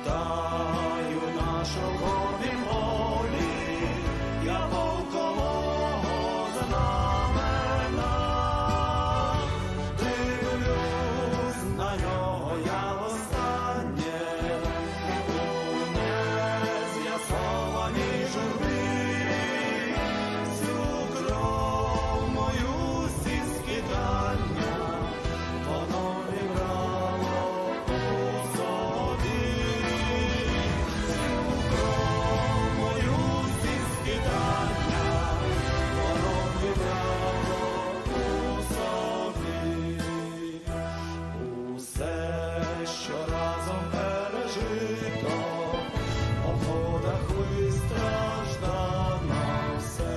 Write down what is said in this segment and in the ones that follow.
Вітаю на шовковім полі, я полкового знамена. Дивлюсь на нього я востаннє, у нез'ясованій журбі. Всю кров мою всі скидання, воно вібрало у собі. Всю кров мою всі скидання, воно вібрало у собі. Усе, що разом пережито, в обходах вистраждано все.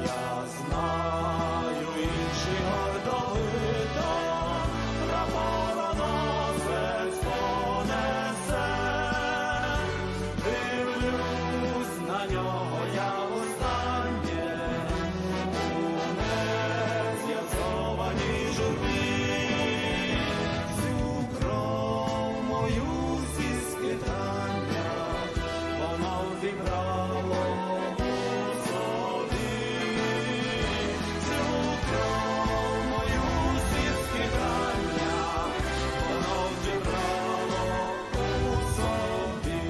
Я знаю, інші гордовито прапороносець понесе. Дивлюсь на нього я востаннє, у нез'ясованій журбі. Всю кров мою всі скидання, воно вібрало у собі. Всю кров мою всі скидання, воно вібрало у собі.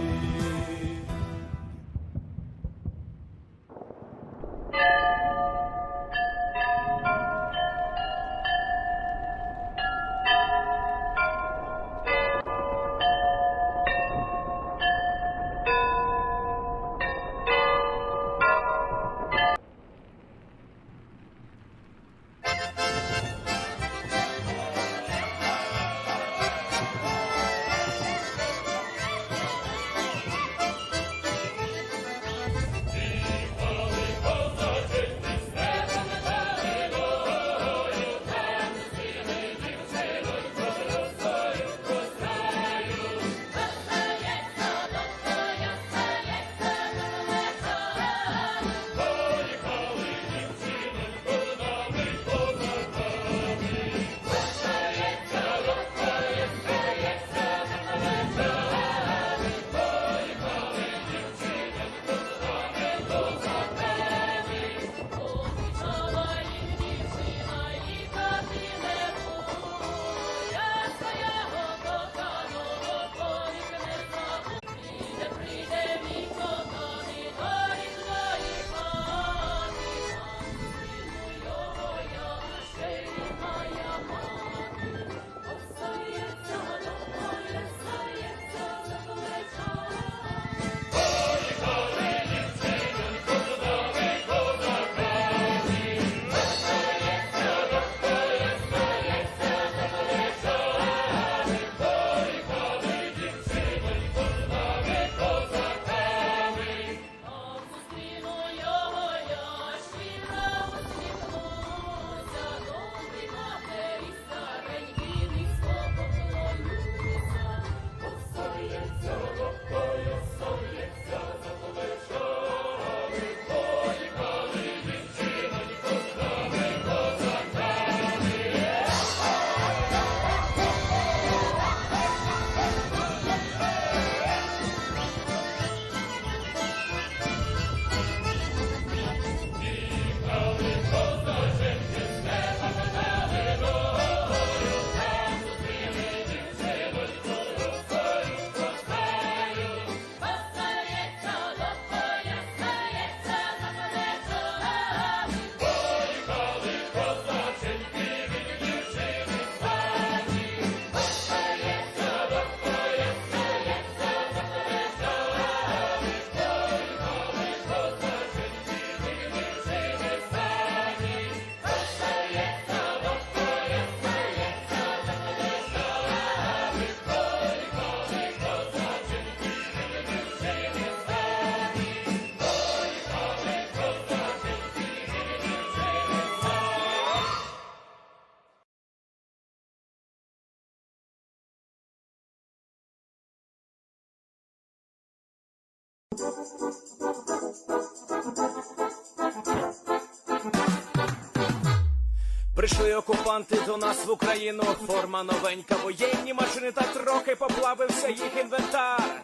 Прийшли окупанти до нас в Україну, форма новенька, воєнні машини та трохи поплавився їх інвентар.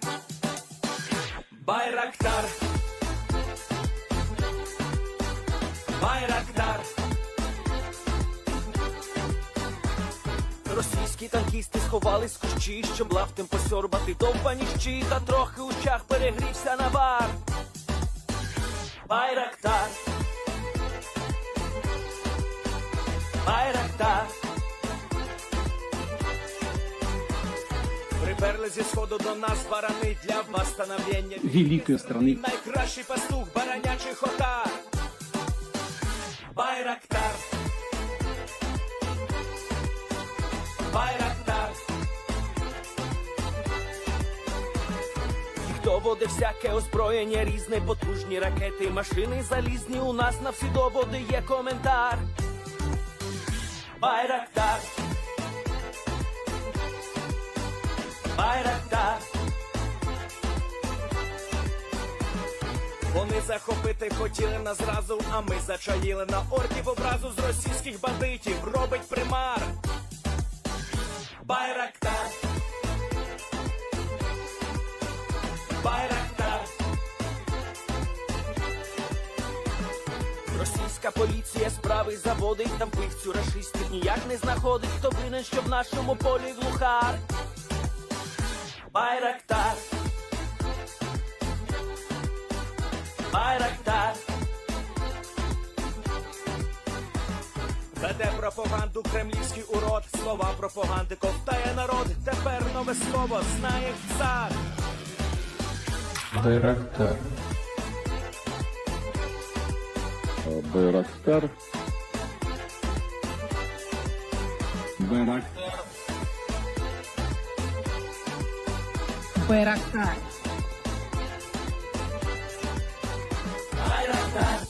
Байрактар, Байрактар. Російські танкісти сховались з кущі, щоб лаптем посьорбати довбані щі, та трохи у чах перегрівся навар. Байрактар, Байрактар. Приперли зі сходу до нас барани для восстановлення великої страни. Найкращий пастух баранячих отар. Байрактар, Байрактар. Їх доводи всяке озброєння різне, потужні ракети, машини залізні, у нас на всі доводи є коментар. Байрактар, Байрактар. Вони захопити хотіли нас зразу, а ми зачаїли на орків образу з російських бандитів, робить примар. Байрактар, Байрактар. Російська поліція справи заводить, там вбивцю рашистів ніяк не знаходить, хто винен, що в нашому полі глухар. Байрактар, Байрактар. Веде пропаганду кремлівський урод, слова пропаганди ковтає народ, тепер нове слово знає цар. Байрактар. Байрактар. Байрактар. Байрактар. Байрактар.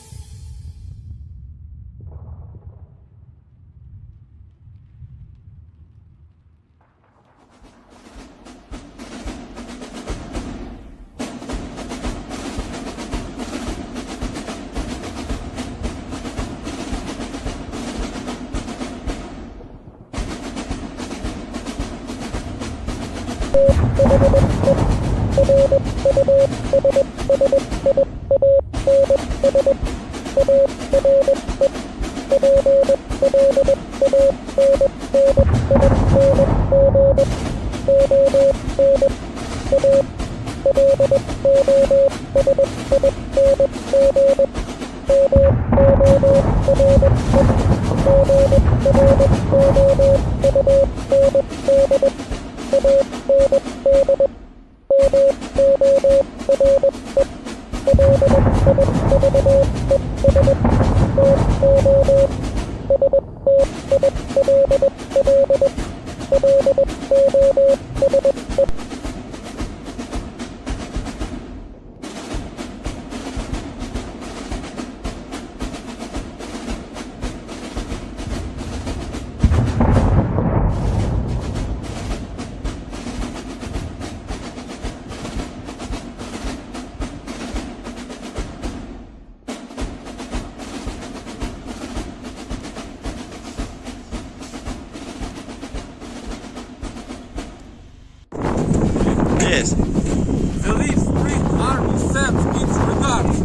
Yes. The Leaf Street Army sends its regards.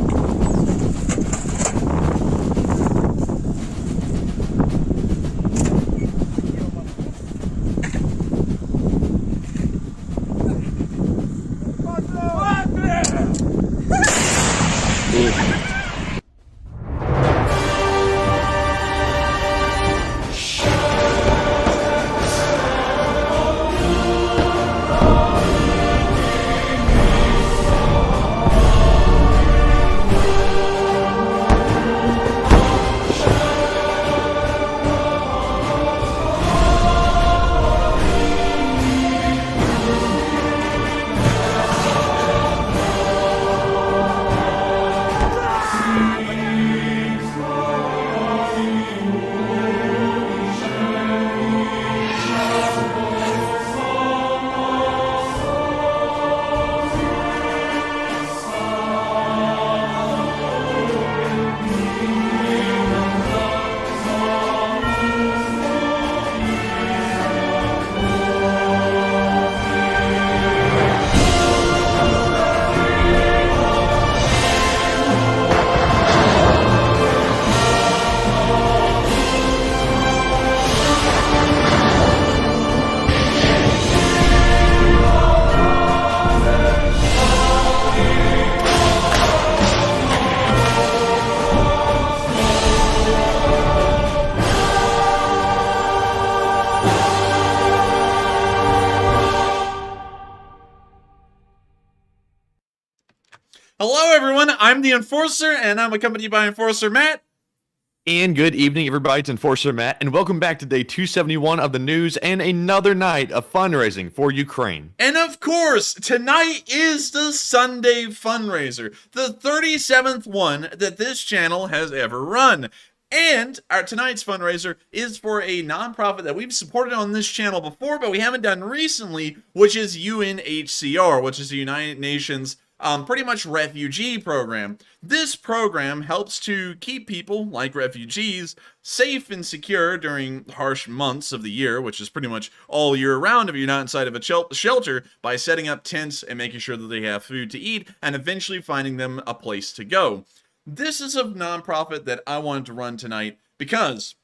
Hello, everyone. I'm the Enforcer, and I'm accompanied by Enforcer Matt. And good evening, everybody. It's Enforcer Matt, and welcome back to day 271 of the news and another night of fundraising for Ukraine. And of course, tonight is the Sunday fundraiser, the 37th one that this channel has ever run. And our tonight's fundraiser is for a nonprofit that we've supported on this channel before, but we haven't done recently, which is UNHCR, which is the United Nations pretty much refugee program. This program helps to keep people, like refugees, safe and secure during harsh months of the year, which is pretty much all year round if you're not inside of a shelter, by setting up tents and making sure that they have food to eat and eventually finding them a place to go. This is a nonprofit that I wanted to run tonight because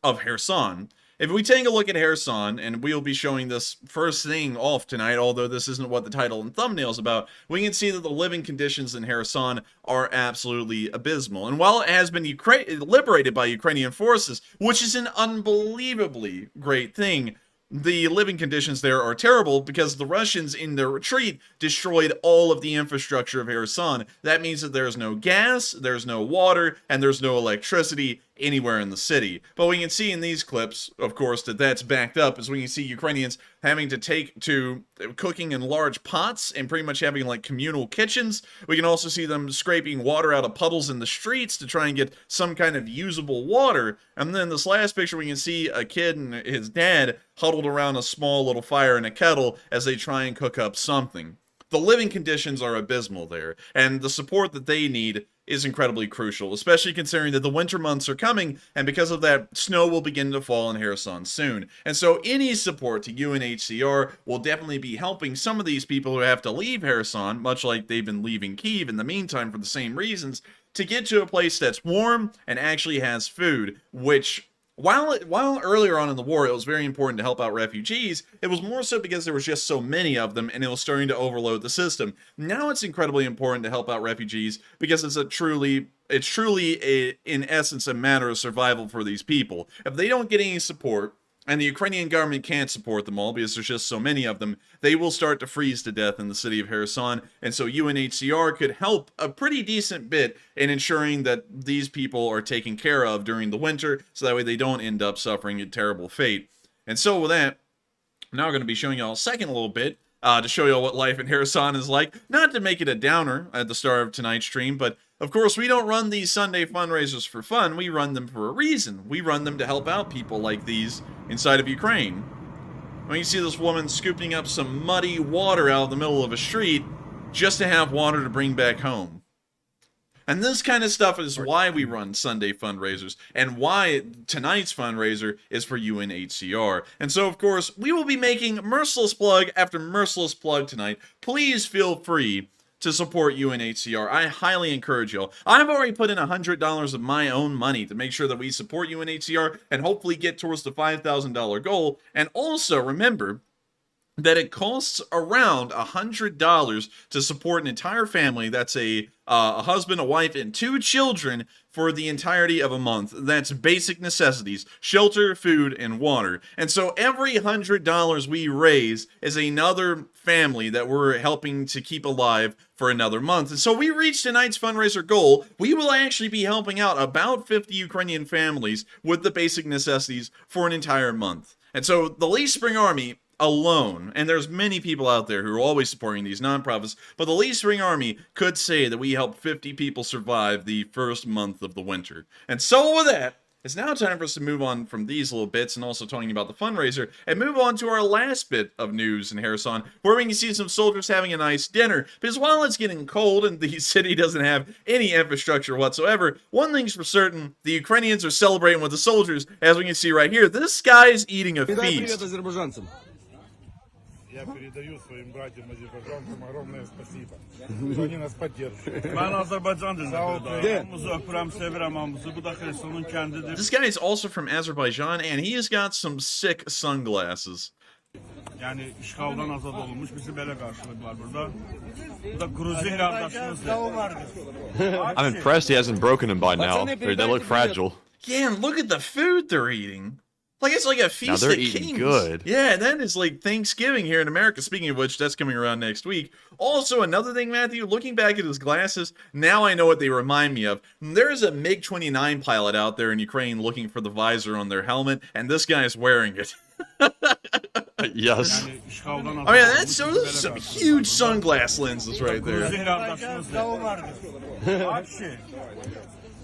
of Kherson. If we take a look at Kherson, and we'll be showing this first thing off tonight, although this isn't what the title and thumbnail is about, we can see that the living conditions in Kherson are absolutely abysmal. And while it has been liberated by Ukrainian forces, which is an unbelievably great thing, the living conditions there are terrible because the Russians in their retreat destroyed all of the infrastructure of Kherson. That means that there's no gas, there's no water, and there's no electricity anywhere in the city. But we can see in these clips, of course, that that's backed up as we can see Ukrainians having to take to cooking in large pots and pretty much having like communal kitchens. We can also see them scraping water out of puddles in the streets to try and get some kind of usable water. And then this last picture, we can see a kid and his dad huddled around a small little fire in a kettle as they try and cook up something. The living conditions are abysmal there, and the support that they need is incredibly crucial, especially considering that the winter months are coming, and because of that, snow will begin to fall in Kherson soon. And so any support to UNHCR will definitely be helping some of these people who have to leave Kherson, much like they've been leaving Kyiv in the meantime for the same reasons, to get to a place that's warm and actually has food, which while earlier on in the war it was very important to help out refugees, it was more so because there was just so many of them and it was starting to overload the system. Now it's incredibly important to help out refugees because it's truly in essence a matter of survival for these people. If they don't get any support, and the Ukrainian government can't support them all because there's just so many of them, they will start to freeze to death in the city of Kherson. And so UNHCR could help a pretty decent bit in ensuring that these people are taken care of during the winter, so that way they don't end up suffering a terrible fate. And so with that, I'm now going to be showing y'all a second little bit to show y'all what life in Kherson is like. Not to make it a downer at the start of tonight's stream, but of course, we don't run these Sunday fundraisers for fun. We run them for a reason. We run them to help out people like these inside of Ukraine. When you see this woman scooping up some muddy water out of the middle of a street just to have water to bring back home. And this kind of stuff is why we run Sunday fundraisers, and why tonight's fundraiser is for UNHCR. And so, of course, we will be making merciless plug after merciless plug tonight. Please feel free to support UNHCR. I highly encourage y'all. I've already put in $100 of my own money to make sure that we support UNHCR and hopefully get towards the $5,000 goal. And also remember that it costs around $100 to support an entire family. That's a husband, a wife, and 2 children for the entirety of a month. That's basic necessities: shelter, food, and water. And so every $100 we raise is another family that we're helping to keep alive for another month. And so we reached tonight's fundraiser goal. We will actually be helping out about 50 Ukrainian families with the basic necessities for an entire month. And so the Lee Spring Army alone, and there's many people out there who are always supporting these nonprofits, but the Lee Spring Army could say that we helped 50 people survive the first month of the winter. And so with that, it's now time for us to move on from these little bits and also talking about the fundraiser and move on to our last bit of news in Kherson, where we can see some soldiers having a nice dinner. Because while it's getting cold and the city doesn't have any infrastructure whatsoever, one thing's for certain: the Ukrainians are celebrating with the soldiers. As we can see right here, this guy's eating a feast. Я передаю своим братьям-азербайджанцам огромное спасибо, что они нас поддерживают. This guy is also from Azerbaijan, and he has got some sick sunglasses. Yani işgaldan azad olunmuş, bizi belə qarşılayıblar burada. Bu da Gruzin qardaşımızdır. I'm impressed he hasn't broken them by now. They look fragile. Yeah, and look at the food they're eating. Like, it's like a feast they're of eating kings. good. Yeah, and then it's like Thanksgiving here in America. Speaking of which, that's coming around next week. Also, another thing, Matthew, looking back at his glasses, now I know what they remind me of. There's a MiG-29 pilot out there in Ukraine looking for the visor on their helmet, and this guy's wearing it. Yes. Yani işgaldan azad I mean, olmuş those are ülkelere some karşı huge var burada. sunglass lenses right there. Zehir arkadaşımız Вообще.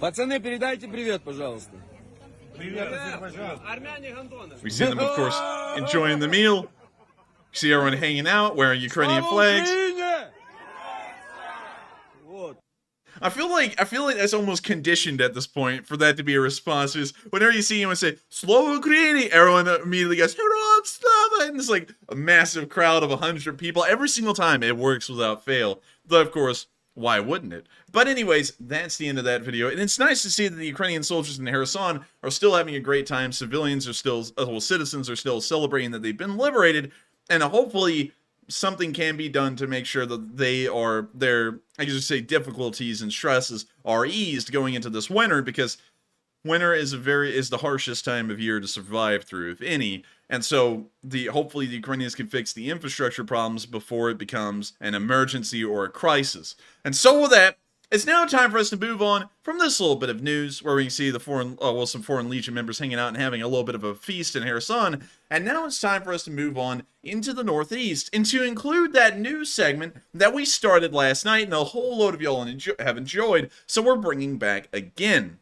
Пацаны, передайте привет, пожалуйста. Привет, Азербайджан. Армяне гандони. We see them, of course, enjoying the meal. See everyone hanging out, wearing Ukrainian flags. Вот. I feel like that's almost conditioned at this point for that to be a response. Is whenever you see anyone say "Slava Ukraini," everyone immediately goes "Heroam Slava," and it's like a massive crowd of 100 people every single time. It works without fail. Though, of course, why wouldn't it? But anyways, that's the end of that video. And it's nice to see that the Ukrainian soldiers in Kherson are still having a great time. Civilians are still, well, citizens are still celebrating that they've been liberated, and hopefully something can be done to make sure that their, I guess you say, difficulties and stresses are eased going into this winter, because winter is the harshest time of year to survive through, if any. And so hopefully the Ukrainians can fix the infrastructure problems before it becomes an emergency or a crisis. And so with that, it's now time for us to move on from this little bit of news where we can see the some foreign legion members hanging out and having a little bit of a feast in Kherson. And now it's time for us to move on into the Northeast and to include that news segment that we started last night and a whole load of y'all have enjoyed. So we're bringing back again.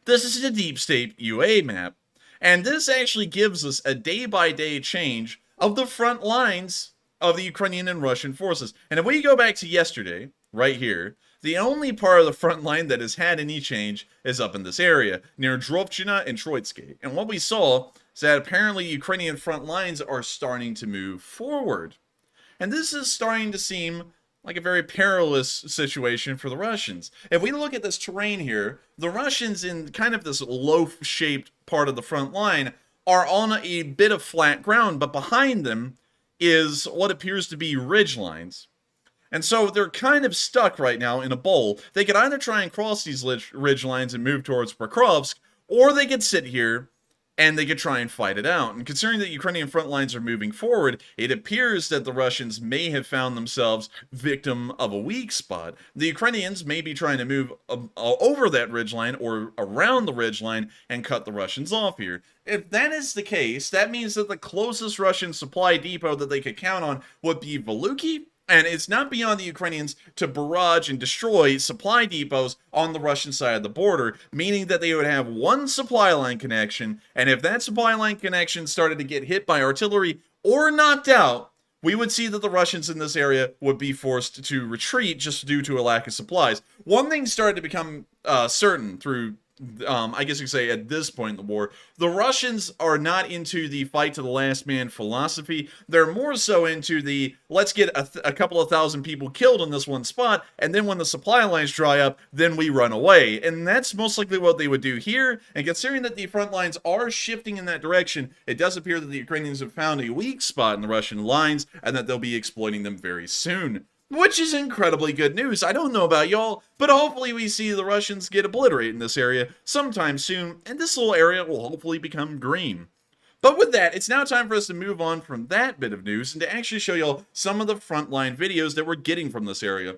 This is the Deep State UA map. And this actually gives us a day-by-day change of the front lines of the Ukrainian and Russian forces. And if we go back to yesterday, right here, the only part of the front line that has had any change is up in this area, near Drovchina and Troitsky. And what we saw is that apparently Ukrainian front lines are starting to move forward. And this is starting to seem like a very perilous situation for the Russians. If we look at this terrain here, the Russians in kind of this loaf-shaped part of the front line are on a bit of flat ground, but behind them is what appears to be ridge lines. And so they're kind of stuck right now in a bowl. They could either try and cross these ridge lines and move towards Pokrovsk, or they could sit here and they could try and fight it out. And considering that Ukrainian front lines are moving forward, it appears that the Russians may have found themselves victim of a weak spot. The Ukrainians may be trying to move over that ridgeline or around the ridgeline and cut the Russians off here. If that is the case, that means that the closest Russian supply depot that they could count on would be Veluki. And it's not beyond the Ukrainians to barrage and destroy supply depots on the Russian side of the border, meaning that they would have one supply line connection, and if that supply line connection started to get hit by artillery or knocked out, we would see that the Russians in this area would be forced to retreat just due to a lack of supplies. One thing started to become certain through I guess you could say at this point in the war, the Russians are not into the fight to the last man philosophy. They're more so into the let's get a couple of thousand people killed in this one spot, and then when the supply lines dry up, then we run away. And that's most likely what they would do here. And considering that the front lines are shifting in that direction, it does appear that the Ukrainians have found a weak spot in the Russian lines and that they'll be exploiting them very soon. Which is incredibly good news. I don't know about y'all, but hopefully we see the Russians get obliterated in this area sometime soon, and this little area will hopefully become green. But with that, it's now time for us to move on from that bit of news and to actually show y'all some of the frontline videos that we're getting from this area.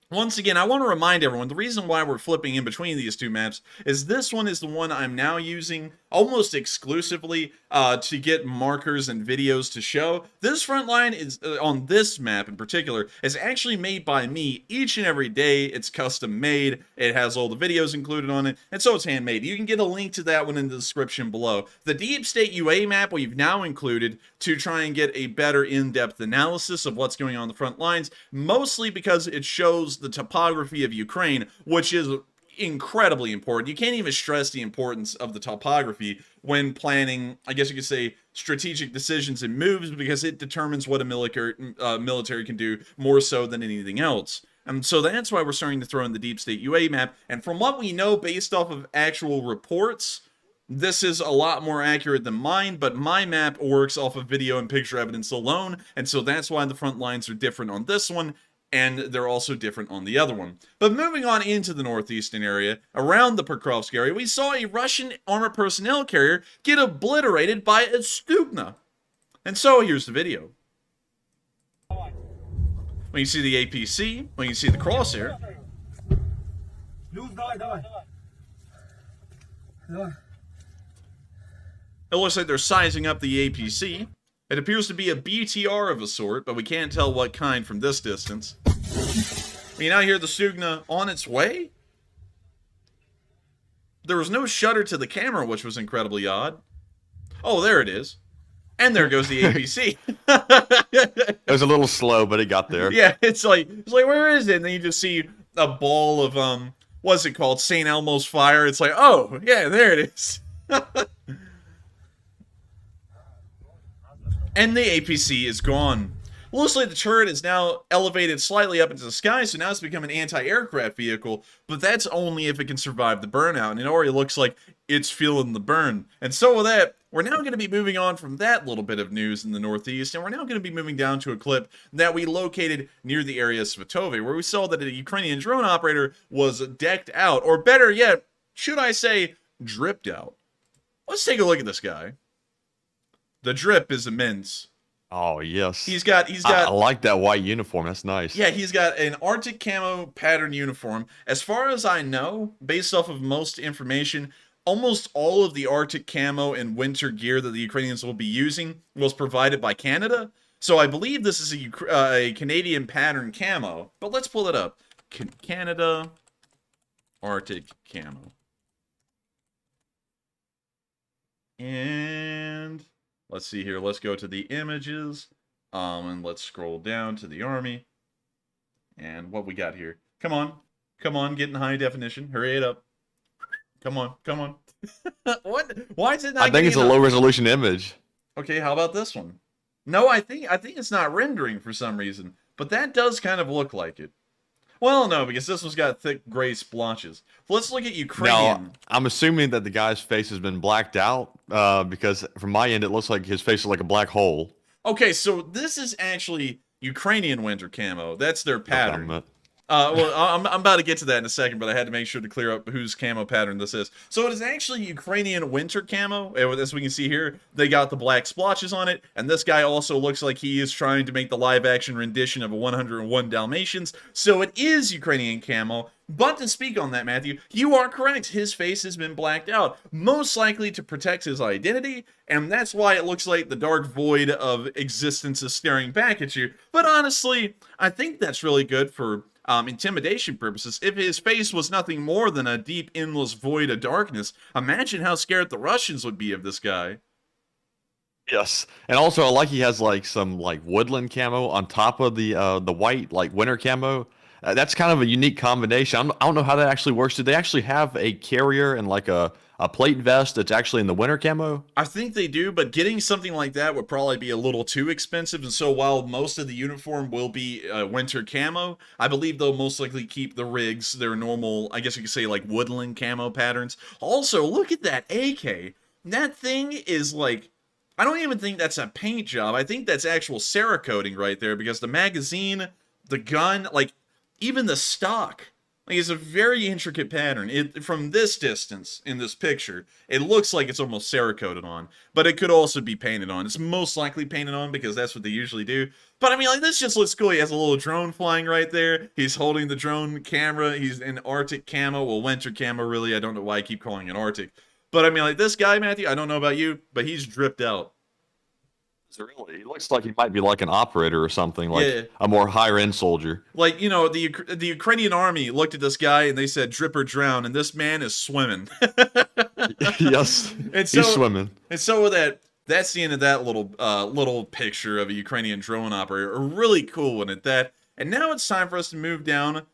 Once again, I want to remind everyone, the reason why we're flipping in between these two maps is this one is the one I'm now using almost exclusively to get markers and videos to show. This front line is, on this map in particular, is actually made by me each and every day. It's custom made, it has all the videos included on it, and so it's handmade. You can get a link to that one in the description below. The Deep State UA map we've now included to try and get a better in-depth analysis of what's going on the front lines, mostly because it shows the topography of Ukraine, which is incredibly important. You can't even stress the importance of the topography when planning, I guess you could say, strategic decisions and moves, because it determines what a military can do more so than anything else. And so that's why we're starting to throw in the Deep State UA map. And from what we know based off of actual reports, this is a lot more accurate than mine, but my map works off of video and picture evidence alone, and so that's why the front lines are different on this one. and they're also different on the other one. But moving on into the northeastern area, around the Pokrovsk area, we saw a Russian armored personnel carrier get obliterated by a Stugna. And so here's the video. When you see the APC, when you see the crosshair, it looks like they're sizing up the APC. It appears to be a BTR of a sort, but we can't tell what kind from this distance. You now hear the Stugna on its way? There was no shutter to the camera, which was incredibly odd. Oh, there it is. And there goes the APC. It was a little slow, but it got there. Yeah, it's like, where is it? And then you just see a ball of, what's it called? St. Elmo's fire. It's like, oh, yeah, there it is. And the APC is gone. Looks like the turret is now elevated slightly up into the sky, so now it's become an anti-aircraft vehicle, but that's only if it can survive the burnout, and it already looks like it's feeling the burn. And so with that, we're now going to be moving on from that little bit of news in the northeast, and we're now going to be moving down to a clip that we located near the area of Svatove, where we saw that a Ukrainian drone operator was decked out, or better yet, should I say, dripped out. Let's take a look at this guy. The drip is immense. Oh, yes. He's got I like that white uniform. That's nice. Yeah, he's got an Arctic camo pattern uniform. As far as I know, based off of most information, almost all of the Arctic camo and winter gear that the Ukrainians will be using was provided by Canada. So I believe this is a Canadian pattern camo. But let's pull it up. Canada Arctic camo. And let's see here. Let's go to the images. And let's scroll down to the army. And what we got here. Come on. Come on, get in high definition. Hurry it up. Come on. Come on. What? Why is it not I think it's a low resolution image. Okay, how about this one? No, I think it's not rendering for some reason. But that does kind of look like it. Well, no, because this one's got thick gray splotches. Let's look at Ukrainian. Now, I'm assuming that the guy's face has been blacked out because from my end, it looks like his face is like a black hole. Okay, so this is actually Ukrainian winter camo. That's their pattern. Okay, Well, I'm about to get to that in a second, but I had to make sure to clear up whose camo pattern this is. So it is actually Ukrainian winter camo. As we can see here, they got the black splotches on it, and this guy also looks like he is trying to make the live-action rendition of a 101 Dalmatians. So it is Ukrainian camo. But to speak on that, Matthew, you are correct. His face has been blacked out, most likely to protect his identity, and that's why it looks like the dark void of existence is staring back at you. But honestly, I think that's really good for intimidation purposes. If his face was nothing more than a deep, endless void of darkness, imagine how scared the Russians would be of this guy. Yes, and also I like he has like some like woodland camo on top of the white like winter camo. That's kind of a unique combination. I don't know how that actually works. Did they actually have a carrier and like a plate vest that's actually in the winter camo? I think they do, but getting something like that would probably be a little too expensive. And so while most of the uniform will be winter camo, I believe they'll most likely keep the rigs, their normal, I guess you could say like woodland camo patterns. Also, look at that AK. That thing is like, I don't even think that's a paint job. I think that's actual Cerakoting right there, because the magazine, the gun, like even the stock, like, it's a very intricate pattern. From this distance in this picture, it looks like it's almost Cerakoted on, but it could also be painted on. It's most likely painted on because that's what they usually do. But I mean, like, this just looks cool. He has a little drone flying right there. He's holding the drone camera. He's in Arctic camo. Well, winter camo, really. I don't know why I keep calling it Arctic. But I mean, like, this guy, Matthew, I don't know about you, but he's dripped out. Really, he looks like he might be like an operator or something, like Yeah. a more higher end soldier. Like, you know, the Ukrainian army looked at this guy and they said, drip or drown, and this man is swimming. Yes, And he's swimming. And so with that's the end of that little picture of a Ukrainian drone operator. A really cool one at that. And now it's time for us to move down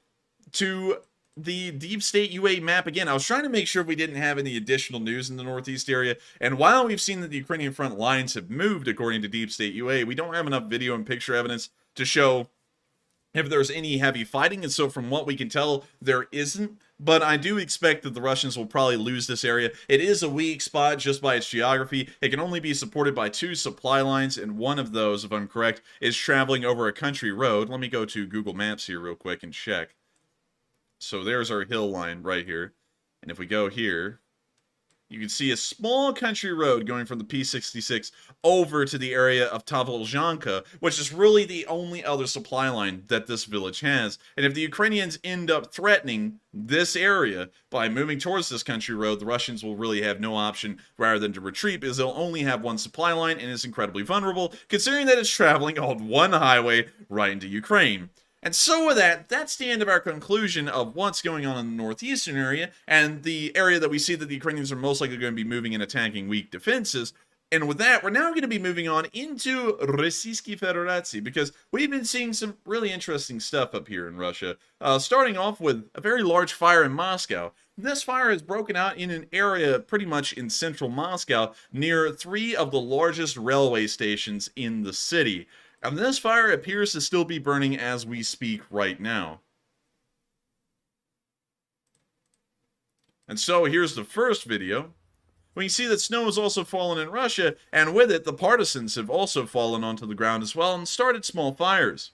to the deep state UA map again. I was trying to make sure we didn't have any additional news in the northeast area, and while we've seen that the Ukrainian front lines have moved according to deep state UA, we don't have enough video and picture evidence to show if there's any heavy fighting, and so from what we can tell, there isn't. But I do expect that the Russians will probably lose this area. It is a weak spot just by its geography. It can only be supported by 2 supply lines, and one of those, if I'm correct, is traveling over a country road. Let me go to Google Maps here real quick and check. So there's our hill line right here. And if we go here, you can see a small country road going from the P-66 over to the area of Zaporizhzhia, which is really the only other supply line that this village has. And if the Ukrainians end up threatening this area by moving towards this country road, the Russians will really have no option rather than to retreat, because they'll only have one supply line and it's incredibly vulnerable, considering that it's traveling on one highway right into Ukraine. And so with that, that's the end of our conclusion of what's going on in the northeastern area, and the area that we see that the Ukrainians are most likely going to be moving and attacking weak defenses. And with that, we're now going to be moving on into Российской Federacji, because we've been seeing some really interesting stuff up here in Russia. Starting off with a very large fire in Moscow. This fire has broken out in an area pretty much in central Moscow, near 3 of the largest railway stations in the city. And this fire appears to still be burning as we speak right now. And so here's the first video. We can see that snow has also fallen in Russia, and with it, the partisans have also fallen onto the ground as well and started small fires.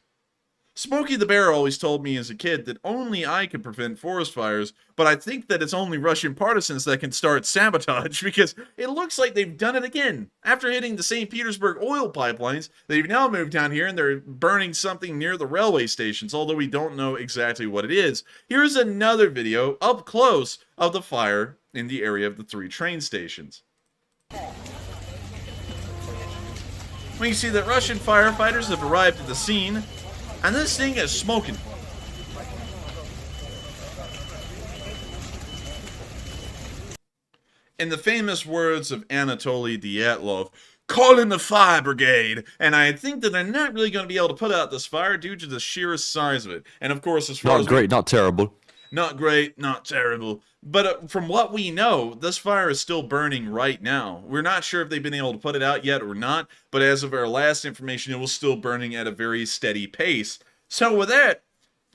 Smokey the Bear always told me as a kid that only I could prevent forest fires, but I think that it's only Russian partisans that can start sabotage, because it looks like they've done it again. After hitting the St. Petersburg oil pipelines, they've now moved down here and they're burning something near the railway stations, although we don't know exactly what it is. Here's another video up close of the fire in the area of the 3 train stations. We can see that Russian firefighters have arrived at the scene, and this thing is smoking. In the famous words of Anatoly Dyatlov, call in the fire brigade. And I think that they're not really going to be able to put out this fire due to the sheer size of it. And of course, as far as Not great, not terrible. Not great, not terrible. But from what we know, this fire is still burning right now. We're not sure if they've been able to put it out yet or not, but as of our last information, it was still burning at a very steady pace. So with that,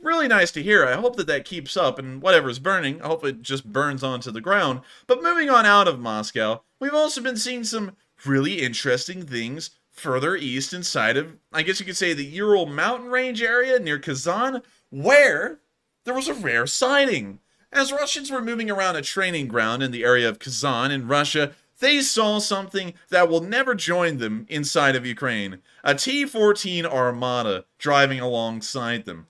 really nice to hear. I hope that that keeps up, and whatever's burning, I hope it just burns onto the ground. But moving on out of Moscow, we've also been seeing some really interesting things further east inside of, I guess you could say, the Ural mountain range area near Kherson, where there was a rare sighting. As Russians were moving around a training ground in the area of Kherson in Russia, they saw something that will never join them inside of Ukraine. A T-14 Armata driving alongside them.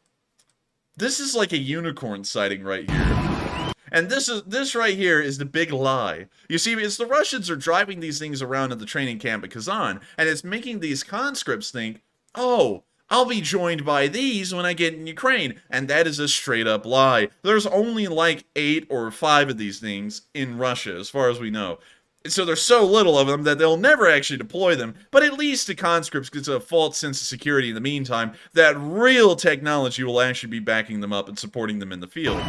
This is like a unicorn sighting right here. And this right here is the big lie. You see, it's the Russians are driving these things around at the training camp at Kherson, and it's making these conscripts think, oh, I'll be joined by these when I get in Ukraine. And that is a straight up lie. There's only like 8 or 5 of these things in Russia, as far as we know. So there's so little of them that they'll never actually deploy them, but at least the conscripts gets a false sense of security in the meantime that real technology will actually be backing them up and supporting them in the field.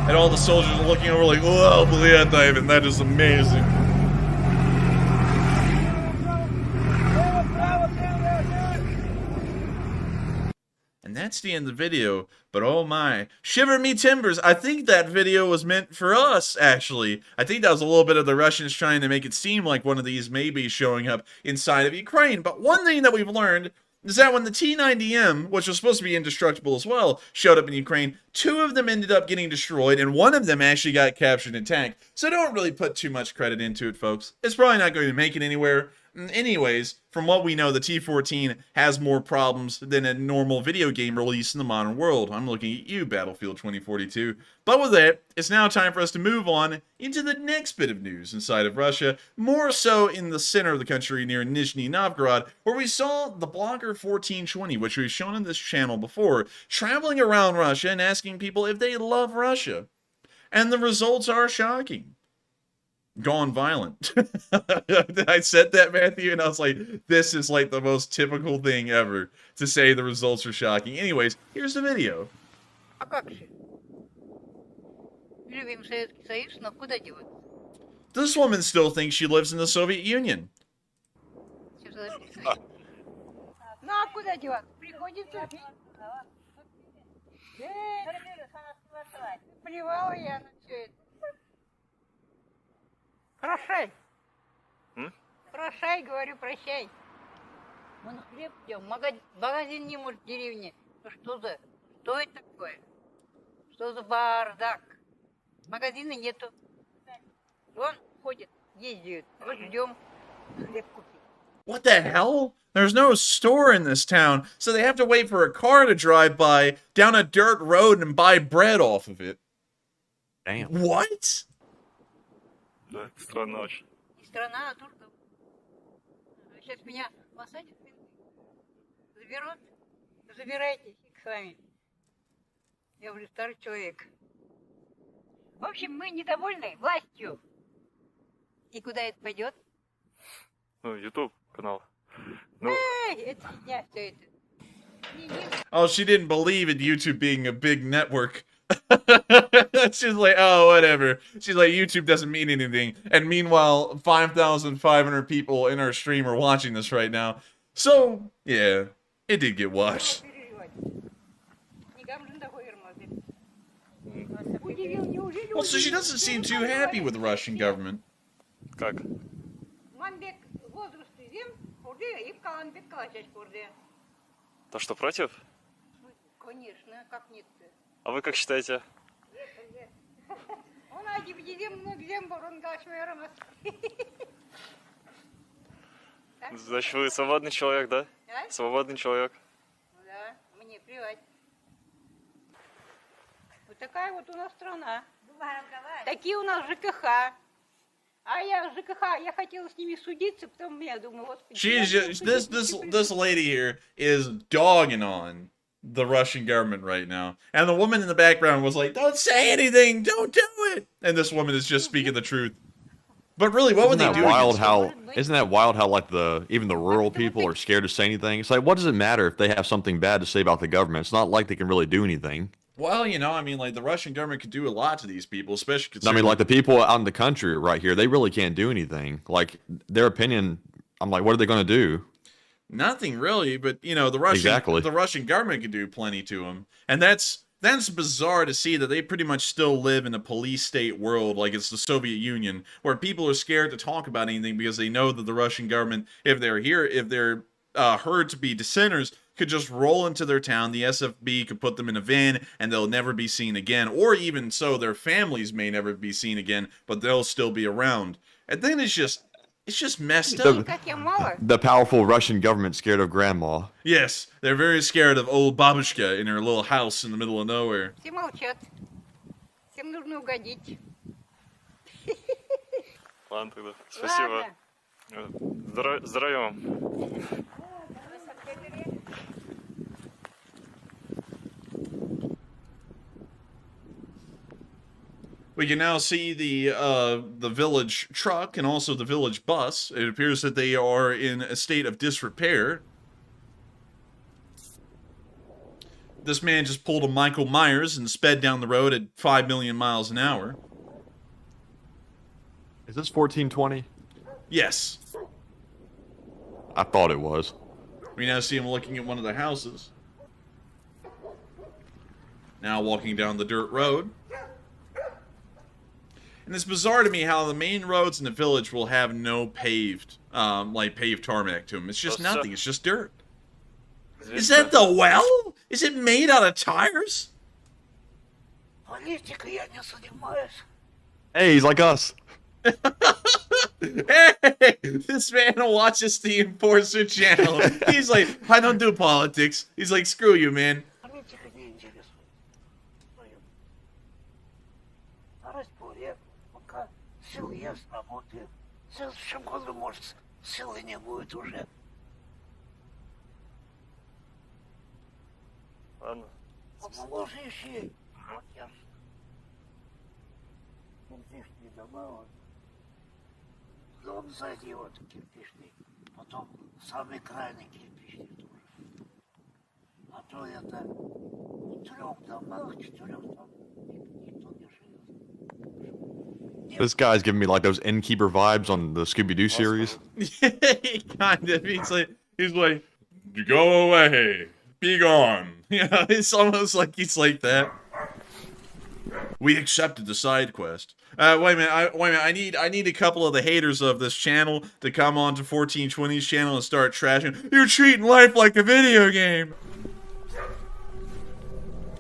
And all the soldiers are looking over like, "Whoa, блядь, Ivan, that is amazing." And that's the end of the video, but oh my. Shiver me timbers, I think that video was meant for us, actually. I think that was a little bit of the Russians trying to make it seem like one of these may be showing up inside of Ukraine. But one thing that we've learned is that when the T-90M, which was supposed to be indestructible as well, showed up in Ukraine, 2 of them ended up getting destroyed, and 1 of them actually got captured and tanked. So don't really put too much credit into it, folks. It's probably not going to make it anywhere. Anyways, from what we know, the T-14 has more problems than a normal video game release in the modern world. I'm looking at you, Battlefield 2042. But with that, it's now time for us to move on into the next bit of news inside of Russia, more so in the center of the country near Nizhny Novgorod, where we saw the blogger 1420, which we've shown on this channel before, traveling around Russia and asking people if they love Russia. And the results are shocking. Gone violent. I said that, Matthew, and I was like, this is like the most typical thing ever to say the results are shocking. Anyways, here's the video. Любим Советский Союз, но куда деваться? This woman still thinks she lives in the Soviet Union. Всё записывай. Ну а куда деваться? Приходится пить. Плевала я на все это. Прощай. Прощай, говорю, прощай. Мы на хлеб идем. Магазин не может в деревне. Ну что это такое? Что за бардак? Магазина нету. Он ходит, ездит. Вот ждем хлеб купить. What the hell? There's no store in this town, so they have to wait for a car to drive by down a dirt road and buy bread off of it. Damn. What? Да, странно очень. И страна, а турков. Сейчас меня посадят, заберут. Забирайте, фиг с вами. Я уже старый человек. В общем, мы недовольны властью. И куда это пойдет? Ну, YouTube канал. Ну, Эй, это фигня все это. Oh, she didn't believe in YouTube being a big network. She's like, oh, whatever. She's like, YouTube doesn't mean anything. And meanwhile, 5,500 people in our stream are watching this right now. So, yeah, it did get washed. Well, so she doesn't seem too happy with the Russian government. как? То, что против? Конечно, как нет-то. А вы как считаете? Значит, вы свободный человек, да? А? Свободный человек. Да, мне плевать. Вот такая вот у нас страна. Такие у нас ЖКХ. А я ЖКХ, я хотела с ними судиться, потом я думаю, вот... She's just, this lady here is dogging on the Russian government right now. And the woman in the background was like, don't say anything, don't do it. And this woman is just speaking the truth. But really, what would they do? Isn't that wild how like even the rural people are scared to say anything? It's like, what does it matter if they have something bad to say about the government? It's not like they can really do anything. Well, you know, I mean, like, the Russian government could do a lot to these people, especially I considering... mean, like, the people out in the country right here, they really can't do anything. Like, their opinion, I'm like, what are they going to do? Nothing, really, but, you know, the Russian government could do plenty to them. And that's bizarre to see that they pretty much still live in a police state world like it's the Soviet Union, where people are scared to talk about anything because they know that the Russian government, if they're heard to be dissenters, could just roll into their town, the SFB could put them in a van, and they'll never be seen again. Or even so, their families may never be seen again, but they'll still be around. And then it's just messed up. The powerful Russian government scared of grandma. Yes, they're very scared of old babushka in her little house in the middle of nowhere. Все молчат. Всем нужно угодить. Ладно тогда. Спасибо. Здравия вам. We can now see the village truck and also the village bus. It appears that they are in a state of disrepair. This man just pulled a Michael Myers and sped down the road at 5 million miles an hour. Is this 1420? Yes. I thought it was. We now see him looking at one of the houses. Now walking down the dirt road. And it's bizarre to me how the main roads in the village will have no paved tarmac to them. It's just nothing. It's just dirt. Is that the well? Is it made out of tires? Hey, he's like us. Hey, this man watches the Enforcer channel. He's like, I don't do politics. He's like, screw you, man. Сил есть, работает. В следующем году, может, силы не будет уже. Ладно. Помоложе еще. Вот я ж. Кирпичные дома, вот. Дом сзади, вот, кирпичный. Потом самый крайний кирпичный тоже. А то это в 3 домах, 4 там никто не живет. This guy's giving me like those innkeeper vibes on the Scooby-Doo series. He kind of. He's like, go away, be gone. Yeah, it's almost like he's like that. We accepted the side quest. Wait a minute. I need a couple of the haters of this channel to come on to 1420's channel and start trashing. You're treating life like a video game.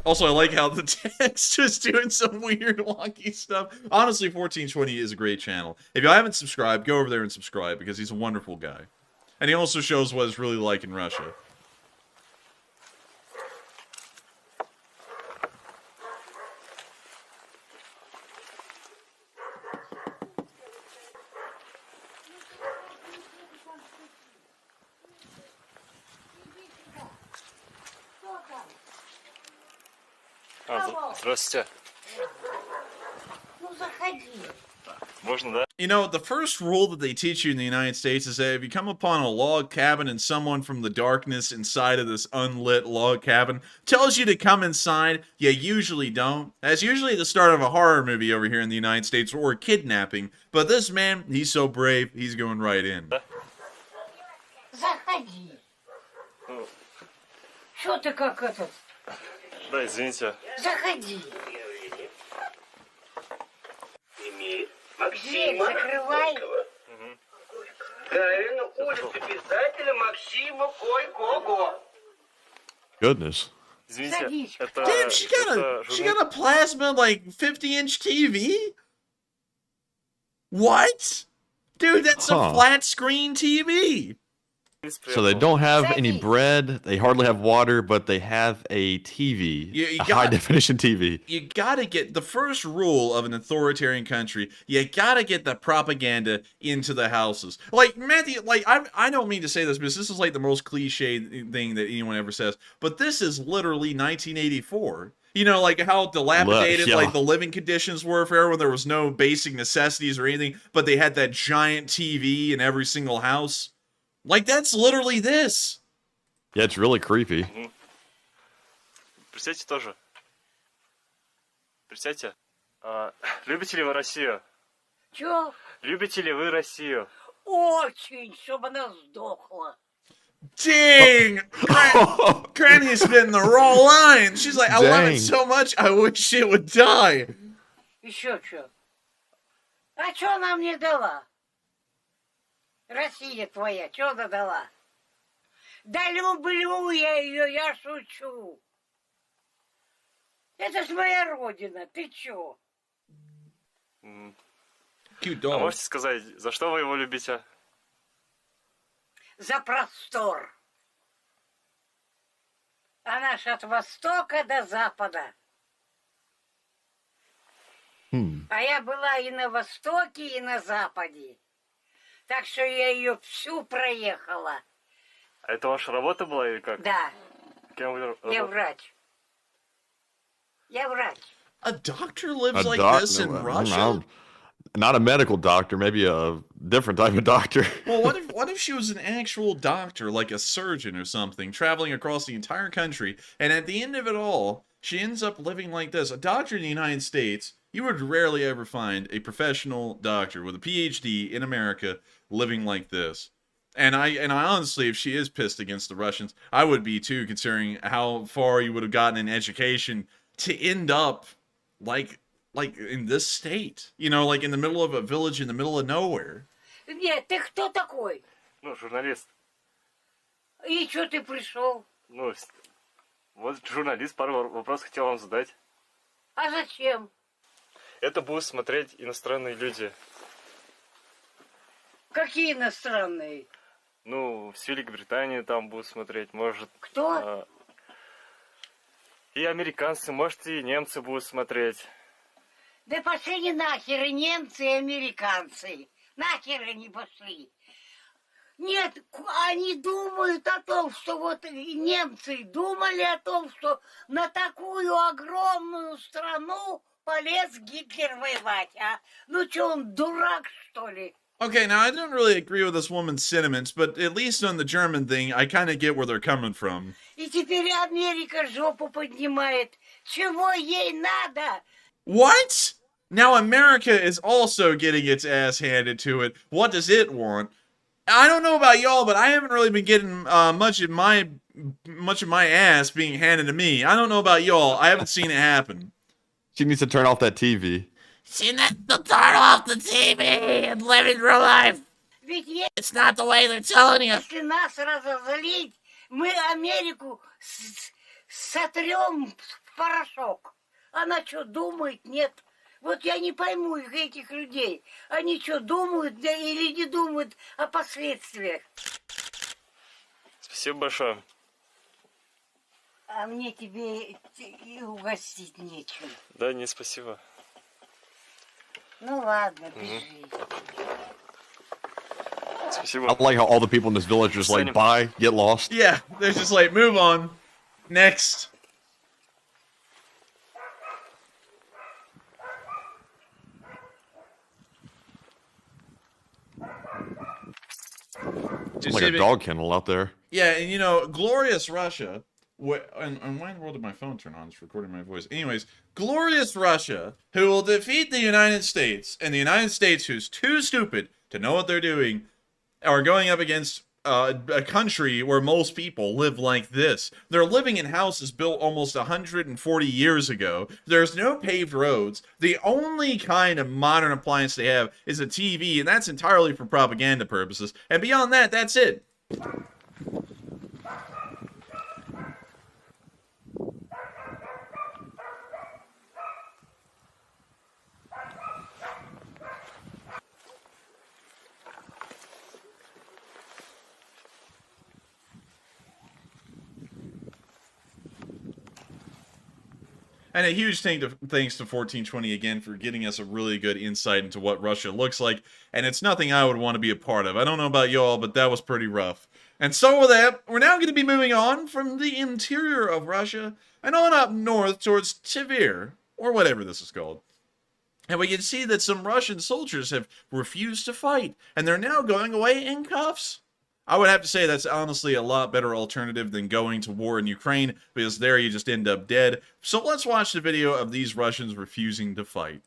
Also, I like how the text is doing some weird wonky stuff. Honestly, 1420 is a great channel. If you haven't subscribed, go over there and subscribe because he's a wonderful guy. And he also shows what it's really like in Russia. Здравствуйте. Ну, заходи. Можно, да? You know, the first rule that they teach you in the United States is that if you come upon a log cabin and someone from the darkness inside of this unlit log cabin tells you to come inside, you usually don't. That's usually the start of a horror movie over here in the United States or kidnapping. But this man, he's so brave, he's going right in. Заходи. Что ты как этот? Да, извините. Заходи. Дверь закрывай. Правильно, улица писателя Максима Горького. Goodness. Извините, Садись. это... Damn, she got a plasma, like, 50-inch TV? What? Dude, that's a flat screen TV. So they don't have any bread, they hardly have water, but they have a TV, a high-definition TV. You gotta get, the first rule of an authoritarian country, you gotta get the propaganda into the houses. Like, Matthew, like, I don't mean to say this, because this is like the most cliched thing that anyone ever says, but this is literally 1984. You know, like how dilapidated like the living conditions were for everyone. There was no basic necessities or anything, but they had that giant TV in every single house. Like, that's literally this. Yeah, it's really creepy. Присядьте тоже. Присядьте. Любите ли вы Россию? Чё? Любите ли вы Россию? Очень, чтобы она сдохла. Dang! Granny's spitting the raw line. She's like, I love it so much, I wish it would die. Еще чё? А чё она мне дала? Россия твоя, чё она дала? Да люблю я ее, я шучу. Это ж моя родина, ты чё? Cute А dog. можете сказать, за что вы его любите? За простор. Она ж от востока до запада. А я была и на востоке, и на западе. Так что я ее всю проехала. А это ваша работа была или как? Да, Кем вы я работали? врач. Я врач. A doctor lives A like doc- this in no, Russia? Not a medical doctor, maybe a different type of doctor. Well, what if she was an actual doctor, like a surgeon or something, traveling across the entire country, and at the end of it all, she ends up living like this? A doctor in the United States, you would rarely ever find a professional doctor with a PhD in America living like this. And I honestly, if she is pissed against the Russians, I would be too, considering how far you would have gotten in education to end up like in this state. You know, like in the middle of a village in the middle of nowhere. Нет, ты кто такой? Ну, журналист. И что ты пришел? Ну, вот журналист, пару вопросов хотел вам задать. А зачем? Это будут смотреть иностранные люди. Какие иностранные? Ну, с Великобритании там будут смотреть, может... Кто? И американцы, может, и немцы будут смотреть. Да пошли они нахер, и немцы, и американцы. Нахер они пошли. Нет, они думают о том, что вот и немцы думали о том, что на такую огромную страну полез Гитлер воевать, а? Ну что, он дурак, что ли? Okay, now I don't really agree with this woman's sentiments, but at least on the German thing, I kind of get where they're coming from. И теперь Америка жопу поднимает. Чего ей надо? What? Now America is also getting its ass handed to it. What does it want? I don't know about y'all, but I haven't really been getting much of my ass being handed to me. I don't know about y'all. I haven't seen it happen. She needs to turn off that TV. She needs to turn off the TV and live in real life. Ведь It's not the way they're telling you. если нас разозлить, мы Америку сотрем в порошок. Она что, думает? Нет. Вот я не пойму этих людей. Они что, думают или не думают о последствиях? Спасибо большое. А мне тебе и угостить нечем. Да, не спасибо. Ну ладно, бежи. Спасибо. I like how all the people in this village are just like, bye, get lost. Yeah, they're just like, move on. Next. It's like a dog kennel out there. Yeah, and you know, glorious Russia. And why in the world did my phone turn on? It's recording my voice. Anyways, glorious Russia, who will defeat the United States, and the United States, who's too stupid to know what they're doing, are going up against a country where most people live like this. They're living in houses built almost 140 years ago. There's no paved roads. The only kind of modern appliance they have is a TV, and that's entirely for propaganda purposes. And beyond that, that's it. And a huge thanks to 1420 again for getting us a really good insight into what Russia looks like. And it's nothing I would want to be a part of. I don't know about y'all, but that was pretty rough. And so with that, we're now going to be moving on from the interior of Russia and on up north towards Tver, or whatever this is called. And we can see that some Russian soldiers have refused to fight, and they're now going away in cuffs. I would have to say that's honestly a lot better alternative than going to war in Ukraine, because there you just end up dead. So let's watch the video of these Russians refusing to fight.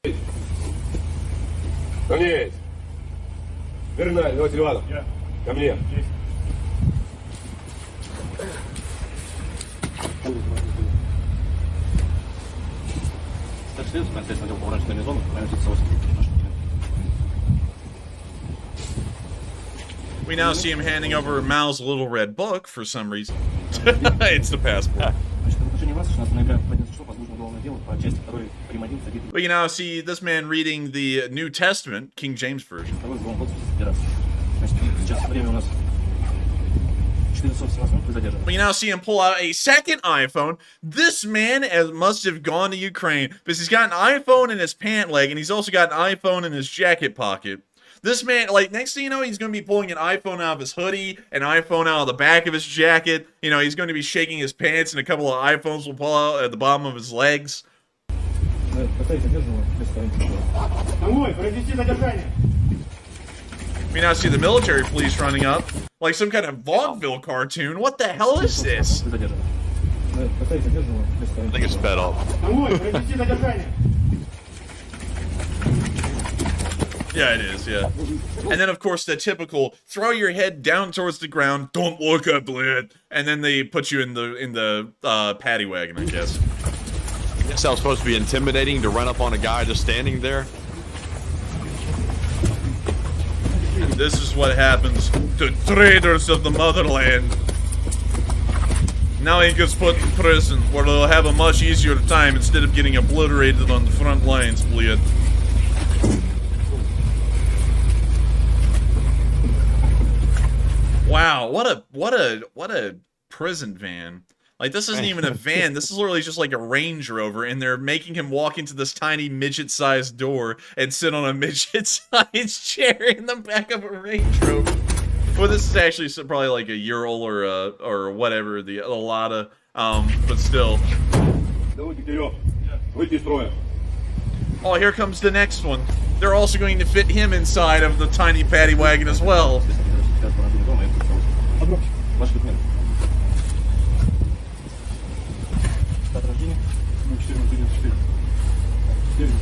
We now see him handing over Mao's little red book for some reason. It's the passport. We can now see this man reading the New Testament, King James Version. We now see him pull out a second iPhone. This man must have gone to Ukraine because he's got an iPhone in his pant leg and he's also got an iPhone in his jacket pocket. This man, like, next thing you know, he's going to be pulling an iPhone out of his hoodie, an iPhone out of the back of his jacket. You know, he's going to be shaking his pants, and a couple of iPhones will pull out at the bottom of his legs. We now see the military police running up, like some kind of vaudeville cartoon. What the hell is this? I think it's sped up. Yeah, it is, yeah. And then, of course, the typical, throw your head down towards the ground, don't look up, lad. And then they put you in the paddy wagon, I guess. Guess that was supposed to be intimidating to run up on a guy just standing there. And this is what happens to traitors of the motherland. Now he gets put in prison, where they'll have a much easier time instead of getting obliterated on the front lines, lad. Wow, what a prison van. Like, this isn't even a van. This is literally just like a Range Rover, and they're making him walk into this tiny midget-sized door and sit on a midget-sized chair in the back of a Range Rover. Well, this is actually probably like a Ural or whatever, the Lada, but still. Oh, here comes the next one. They're also going to fit him inside of the tiny paddy wagon as well.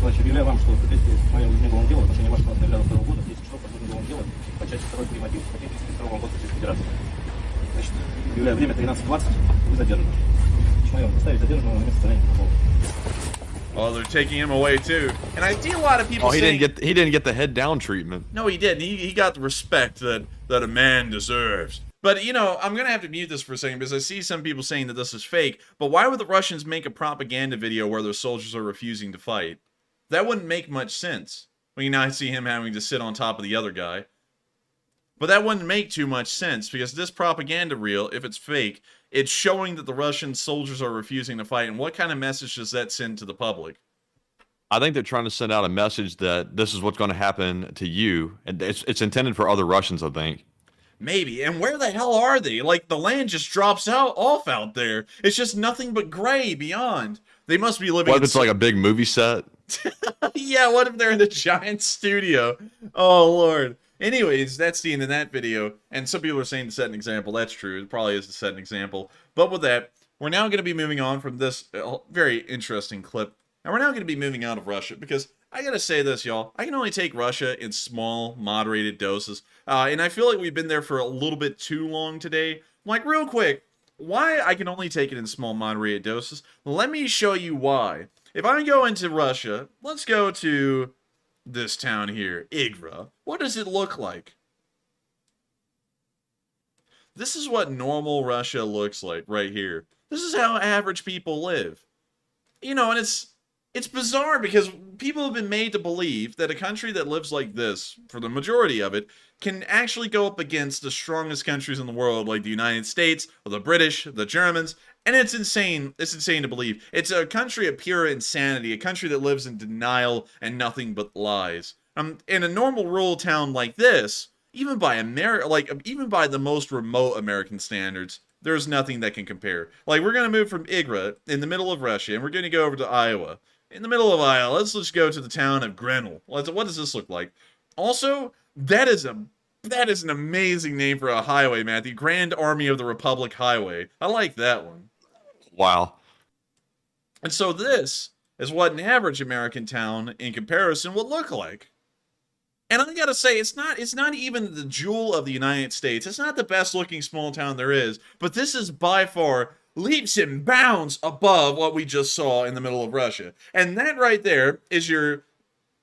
Значит, объявляю вам, что в соответствии с моим уголовным делом в отношении вашего снаряда 2 года, если что, по уголовному делу по части 2 приматив статьи 302 года Российской Федерации. Значит, объявляю время 13:20, вы задержаны. Начинаем поставить задержанного на место состояния протокола. Oh, they're taking him away too. And I see a lot of people Oh, he saying, didn't get the head down treatment. no, he didn't. He got the respect that a man deserves. But, you know, I'm going to have to mute this for a second because I see some people saying that this is fake. But why would the Russians make a propaganda video where their soldiers are refusing to fight? That wouldn't make much sense. Well, you now see him having to sit on top of the other guy. But that wouldn't make too much sense because this propaganda reel, if it's fake, it's showing that the Russian soldiers are refusing to fight. And what kind of message does that send to the public? I think they're trying to send out a message that this is what's going to happen to you, and it's intended for other Russians, I think. Maybe. And where the hell are they? Like, the land just drops off out there. It's just nothing but gray beyond. They must be living What if it's like a big movie set? Yeah, what if they're in a giant studio? Oh, Lord. Anyways, that's the end of that video. And some people are saying to set an example. That's true. It probably is to set an example. But with that, we're now going to be moving on from this very interesting clip. And we're now going to be moving out of Russia because I gotta say this, y'all. I can only take Russia in small, moderated doses. And I feel like we've been there for a little bit too long today. Like, real quick, why I can only take it in small, moderated doses? Let me show you why. If I go into Russia, let's go to this town here, Igra. What does it look like? This is what normal Russia looks like right here. This is how average people live. You know, and it's bizarre because people have been made to believe that a country that lives like this, for the majority of it, can actually go up against the strongest countries in the world, like the United States, or the British, the Germans, and it's insane. It's insane to believe. It's a country of pure insanity, a country that lives in denial and nothing but lies. In a normal rural town like this, even by even by the most remote American standards, there's nothing that can compare. Like, we're gonna move from Igra in the middle of Russia, and we're gonna go over to Iowa. In the middle of Iowa, let's just go to the town of Grinnell. What does this look like? Also, that is an amazing name for a highway, Matthew. Grand Army of the Republic Highway. I like that one. Wow. And so this is what an average American town in comparison would look like. And I gotta say, it's not even the jewel of the United States. It's not the best looking small town there is, but this is by far leaps and bounds above what we just saw in the middle of Russia. And that right there is your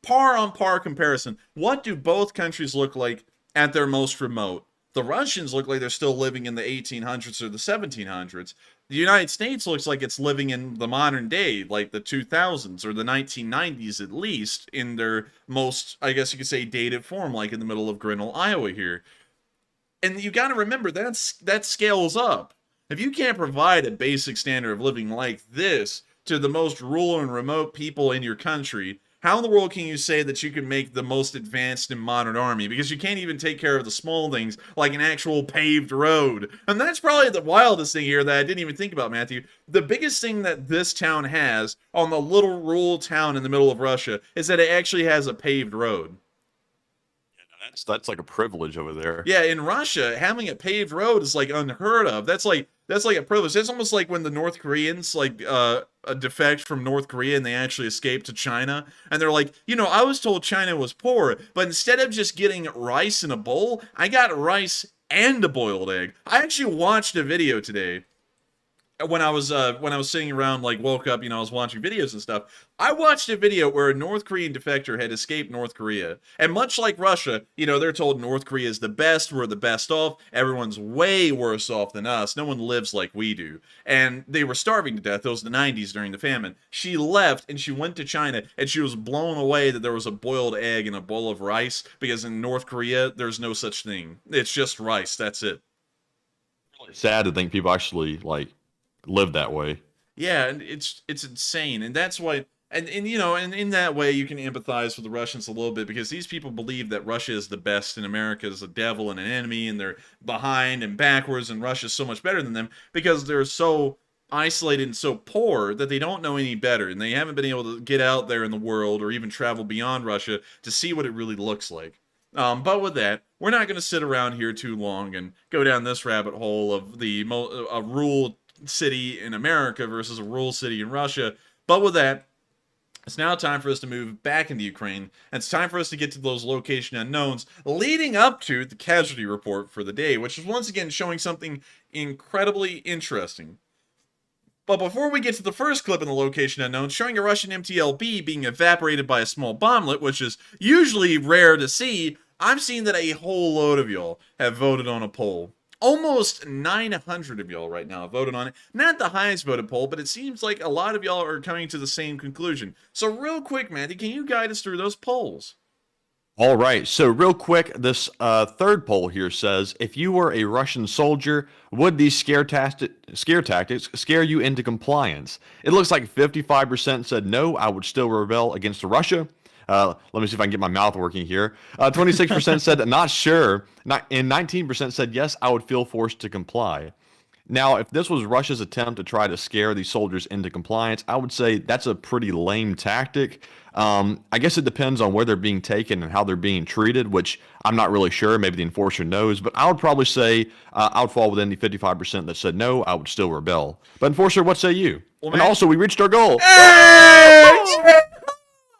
par-on-par comparison. What do both countries look like at their most remote? The Russians look like they're still living in the 1800s or the 1700s. The United States looks like it's living in the modern day, like the 2000s or the 1990s at least, in their most, I guess you could say, dated form, like in the middle of Grinnell, Iowa here. And you got to remember, that scales up. If you can't provide a basic standard of living like this to the most rural and remote people in your country, how in the world can you say that you can make the most advanced and modern army? Because you can't even take care of the small things like an actual paved road. And that's probably the wildest thing here that I didn't even think about, Matthew. The biggest thing that this town has on the little rural town in the middle of Russia is that it actually has a paved road. That's like a privilege over there. Yeah, in Russia, having a paved road is like unheard of. That's like a privilege. That's almost like when the North Koreans defect from North Korea and they actually escape to China, and they're like, you know, I was told China was poor, but instead of just getting rice in a bowl, I got rice and a boiled egg. I actually watched a video today. When I was sitting around, like, woke up, you know, I was watching videos and stuff. I watched a video where a North Korean defector had escaped North Korea. And much like Russia, you know, they're told North Korea is the best, we're the best off, everyone's way worse off than us, no one lives like we do. And they were starving to death. It was the 90s during the famine. She left and she went to China and she was blown away that there was a boiled egg and a bowl of rice, because in North Korea, there's no such thing. It's just rice, that's it. Sad to think people actually, like, live that way. Yeah, and it's insane, and that's why, and you know, and in that way you can empathize with the Russians a little bit, because these people believe that Russia is the best and America is a devil and an enemy, and they're behind and backwards, and Russia's so much better than them because they're so isolated and so poor that they don't know any better, and they haven't been able to get out there in the world or even travel beyond Russia to see what it really looks like. But with that, we're not going to sit around here too long and go down this rabbit hole of a rural city in America versus a rural city in Russia. But with that, It's now time for us to move back into Ukraine, and it's time for us to get to those location unknowns leading up to the casualty report for the day, which is once again showing something incredibly interesting. But before we get to the first clip in the location unknown, showing a Russian MTLB being evaporated by a small bomblet, which is usually rare to see, I'm seeing that a whole load of y'all have voted on a poll. Almost 900 of y'all right now have voted on it. Not the highest voted poll, but it seems like a lot of y'all are coming to the same conclusion. So real quick, Matty, can you guide us through those polls? All right, so real quick, this third poll here says, if you were a Russian soldier, would these scare tactics scare you into compliance? It looks like 55% said no, I would still rebel against Russia. Let me see if I can get my mouth working here. 26% said not sure, and 19% said yes, I would feel forced to comply. Now, if this was Russia's attempt to try to scare these soldiers into compliance, I would say that's a pretty lame tactic. I guess it depends on where they're being taken and how they're being treated, which I'm not really sure. Maybe the enforcer knows, but I would probably say I would fall within the 55% that said no, I would still rebel. But enforcer, what say you? Well, and also, we reached our goal. Hey!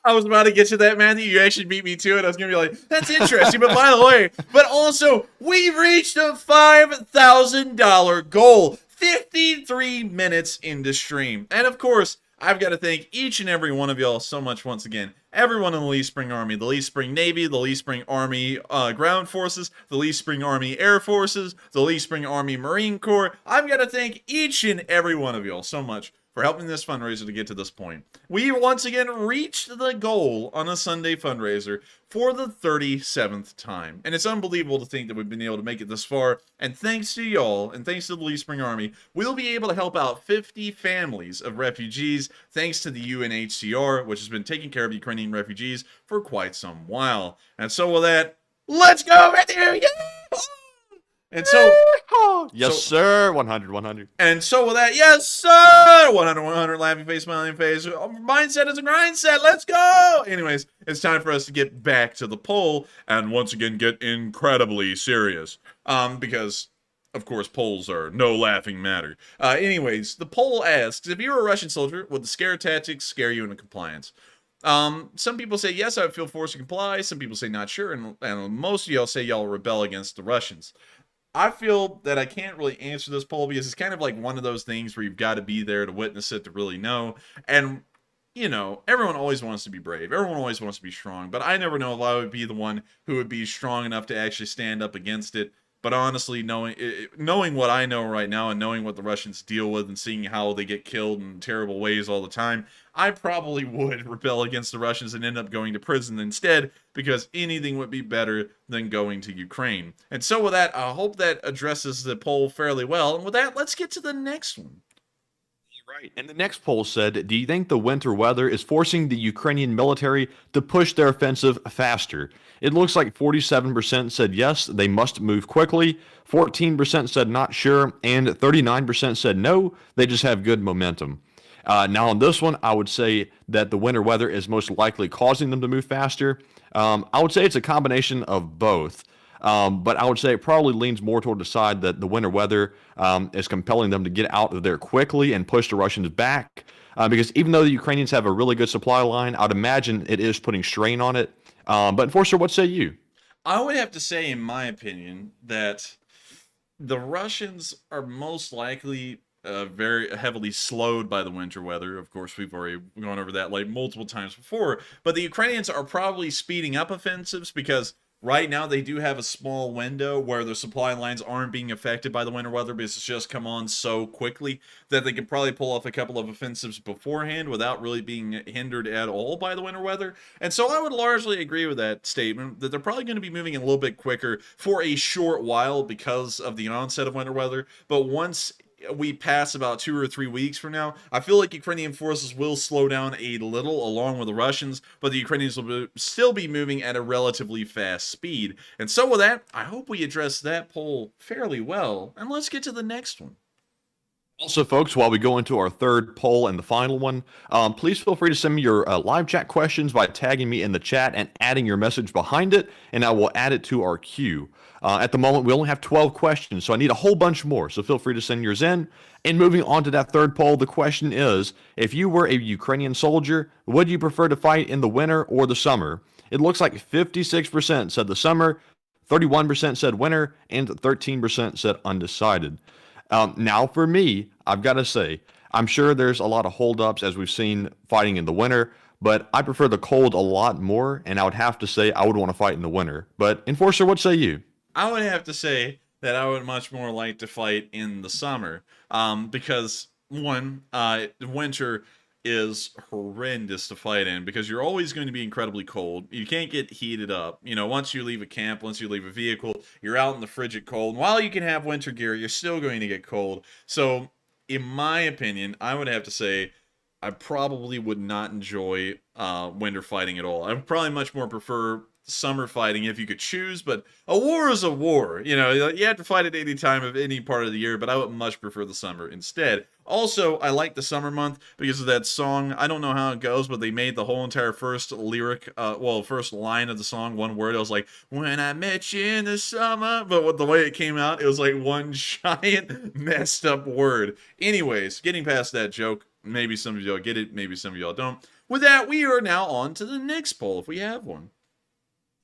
I was about to get to that, Matthew. You actually beat me to it. I was going to be like, that's interesting. But by the way, but also, we reached a $5,000 goal 53 minutes into stream. And of course, I've got to thank each and every one of y'all so much once again. Everyone in the Lee Spring Army, the Lee Spring Navy, the Lee Spring Army Ground Forces, the Lee Spring Army Air Forces, the Lee Spring Army Marine Corps. I've got to thank each and every one of y'all so much for helping this fundraiser to get to this point. We once again reached the goal on a Sunday fundraiser for the 37th time. And it's unbelievable to think that we've been able to make it this far. And thanks to y'all, and thanks to the Lee Spring Army, we'll be able to help out 50 families of refugees, thanks to the UNHCR, which has been taking care of Ukrainian refugees for quite some while. And so with that, let's go, Matthew! Yeah! And so, yes, sir. 100. And so with that, yes, sir. 100, laughing face, smiling face. Mindset is a grind set. Let's go. Anyways, it's time for us to get back to the poll and once again get incredibly serious. Because, of course, polls are no laughing matter. Anyways, the poll asks, if you were a Russian soldier, would the scare tactics scare you into compliance? Some people say yes, I would feel forced to comply. Some people say not sure. And most of y'all say y'all rebel against the Russians. I feel that I can't really answer this poll because it's kind of like one of those things where you've got to be there to witness it to really know. And, you know, everyone always wants to be brave. Everyone always wants to be strong. But I never know if I would be the one who would be strong enough to actually stand up against it. But honestly, knowing what I know right now and knowing what the Russians deal with and seeing how they get killed in terrible ways all the time, I probably would rebel against the Russians and end up going to prison instead, because anything would be better than going to Ukraine. And so with that, I hope that addresses the poll fairly well. And with that, let's get to the next one. Right. And the next poll said, do you think the winter weather is forcing the Ukrainian military to push their offensive faster? It looks like 47% said yes, they must move quickly, 14% said not sure, and 39% said no, they just have good momentum. Now on this one, I would say that the winter weather is most likely causing them to move faster. I would say it's a combination of both. But I would say it probably leans more toward the side that the winter weather is compelling them to get out of there quickly and push the Russians back. Because even though the Ukrainians have a really good supply line, I'd imagine it is putting strain on it. But Enforcer, what say you? I would have to say, in my opinion, that the Russians are most likely very heavily slowed by the winter weather. Of course, we've already gone over that like multiple times before. But the Ukrainians are probably speeding up offensives because right now they do have a small window where their supply lines aren't being affected by the winter weather because it's just come on so quickly that they could probably pull off a couple of offensives beforehand without really being hindered at all by the winter weather. And so I would largely agree with that statement, that they're probably going to be moving a little bit quicker for a short while because of the onset of winter weather. But once we pass about 2 or 3 weeks from now, I feel like Ukrainian forces will slow down a little along with the Russians, but the Ukrainians will still be moving at a relatively fast speed. And so with that, I hope we address that poll fairly well, and let's get to the next one. Also, folks, while we go into our third poll and the final one, please feel free to send me your live chat questions by tagging me in the chat and adding your message behind it, and I will add it to our queue. At the moment, we only have 12 questions, so I need a whole bunch more, so feel free to send yours in. And moving on to that third poll, the question is, if you were a Ukrainian soldier, would you prefer to fight in the winter or the summer? It looks like 56% said the summer, 31% said winter, and 13% said undecided. Now, for me, I've got to say, I'm sure there's a lot of holdups as we've seen fighting in the winter, but I prefer the cold a lot more, and I would have to say I would want to fight in the winter. But, Enforcer, what say you? I would have to say that I would much more like to fight in the summer, because one, winter is horrendous to fight in because you're always going to be incredibly cold. You can't get heated up. You know, once you leave a camp, once you leave a vehicle, you're out in the frigid cold. And while you can have winter gear, you're still going to get cold. So, in my opinion, I would have to say I probably would not enjoy winter fighting at all. I would probably much more prefer summer fighting if you could choose, but a war is a war. You know, you have to fight at any time of any part of the year, but I would much prefer the summer instead. Also, I like the summer month because of that song. I don't know how it goes, but they made the whole entire first lyric, first line of the song, one word. I was like, when I met you in the summer. But with the way it came out, it was like one giant messed up word. Anyways, getting past that joke, maybe some of y'all get it, maybe some of y'all don't. With that, we are now on to the next poll, if we have one.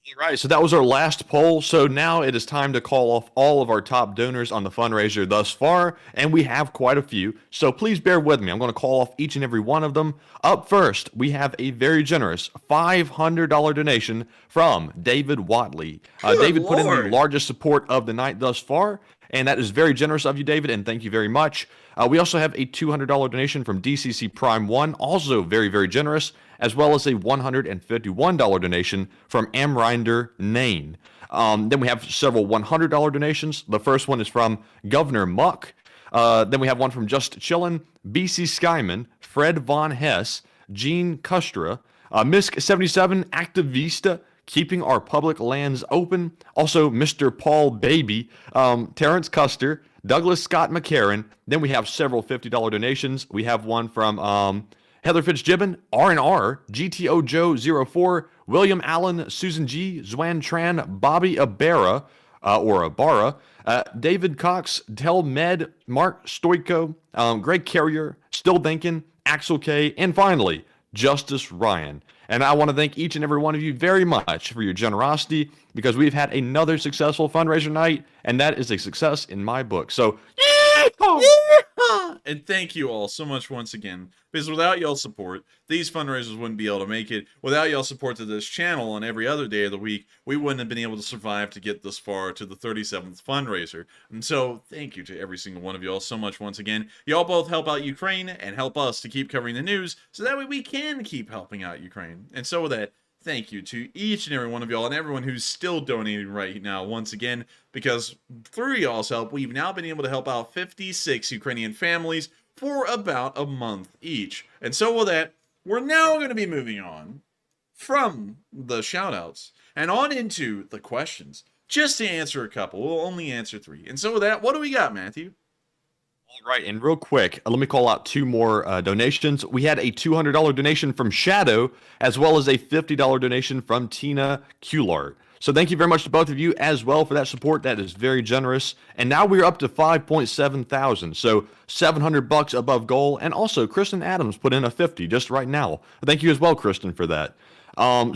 All right, so that was our last poll. So now it is time to call off all of our top donors on the fundraiser thus far, and we have quite a few. So please bear with me. I'm going to call off each and every one of them. Up first, we have a very generous $500 donation from David Watley. David put in the largest support of the night thus far, and that is very generous of you, David, and thank you very much. We also have a $200 donation from DCC Prime 1, also very, very generous, as well as a $151 donation from Amrinder Nain. Then we have several $100 donations. The first one is from Governor Muck. Then we have one from Just Chillin', BC Skyman, Fred Von Hess, Gene Kustra, Misk77, Activista, Keeping Our Public Lands Open. Also, Mr. Paul Baby, Terrence Custer, Douglas Scott McCarran. Then we have several $50 donations. We have one from Heather Fitzgibbon, R&R, GTO Joe 04, William Allen, Susan G, Zwan Tran, Bobby Abara, David Cox, Tel Med, Mark Stoico, Greg Carrier, Still Thinking, Axel K, and finally, Justice Ryan. And I want to thank each and every one of you very much for your generosity because we've had another successful fundraiser night, and that is a success in my book. So, and thank you all so much once again, because without y'all's support, these fundraisers wouldn't be able to make it. Without y'all's support to this channel on every other day of the week, we wouldn't have been able to survive to get this far to the 37th fundraiser. And so, thank you to every single one of y'all so much once again. Y'all both help out Ukraine and help us to keep covering the news, so that way we can keep helping out Ukraine. And so with that, thank you to each and every one of y'all and everyone who's still donating right now once again, because through y'all's help, we've now been able to help out 56 Ukrainian families for about a month each. And so with that, we're now going to be moving on from the shoutouts and on into the questions. Just to answer a couple, we'll only answer 3. And so with that, what do we got, Matthew? All right, and real quick, let me call out 2 more donations. We had a $200 donation from Shadow, as well as a $50 donation from Tina Kulart. So thank you very much to both of you as well for that support. That is very generous. And now we're up to 5.7 thousand, so $700 above goal. And also, Kristen Adams put in a 50 just right now. Thank you as well, Kristen, for that.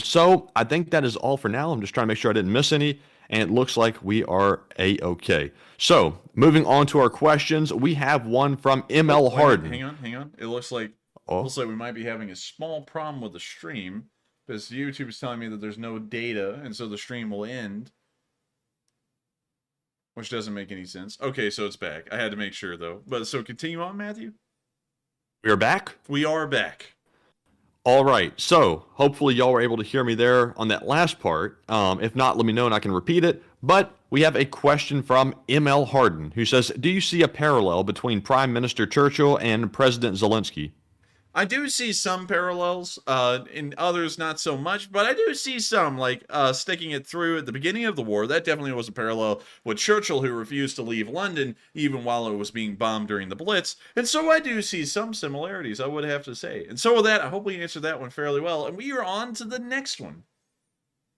So I think that is all for now. I'm just trying to make sure I didn't miss any. And it looks like we are A-okay. So, moving on to our questions, we have one from ML Harden. Hang on. It looks like we might be having a small problem with the stream, because YouTube is telling me that there's no data, and so the stream will end. Which doesn't make any sense. Okay, so it's back. I had to make sure, though. But so continue on, Matthew. We are back? We are back. All right, so hopefully y'all were able to hear me there on that last part. If not, let me know and I can repeat it. But we have a question from ML Harden, who says, do you see a parallel between Prime Minister Churchill and President Zelenskyy? I do see some parallels, in others not so much, but I do see some, like, sticking it through at the beginning of the war. That definitely was a parallel with Churchill, who refused to leave London even while it was being bombed during the Blitz. And so I do see some similarities, I would have to say. And so with that, I hope we answered that one fairly well, and we are on to the next one.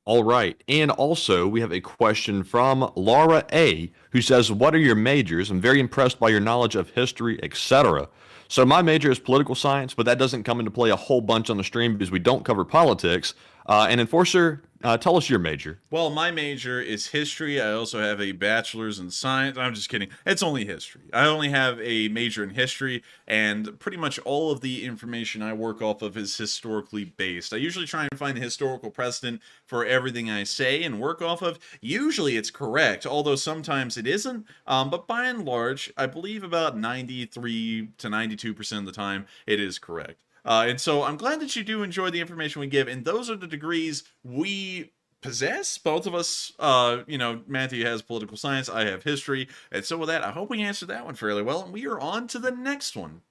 All right. And also, we have a question from Laura A., who says, what are your majors? I'm very impressed by your knowledge of history, etc. So my major is political science, but that doesn't come into play a whole bunch on the stream because we don't cover politics. And Enforcer, tell us your major. Well, my major is history. I also have a bachelor's in science. I'm just kidding. It's only history. I only have a major in history, and pretty much all of the information I work off of is historically based. I usually try and find a historical precedent for everything I say and work off of. Usually it's correct, although sometimes it isn't. But by and large, I believe about 93 to 92% of the time, it is correct. And so I'm glad that you do enjoy the information we give, and those are the degrees we possess. Both of us, Matthew has political science, I have history, and so with that, I hope we answered that one fairly well, and we are on to the next one.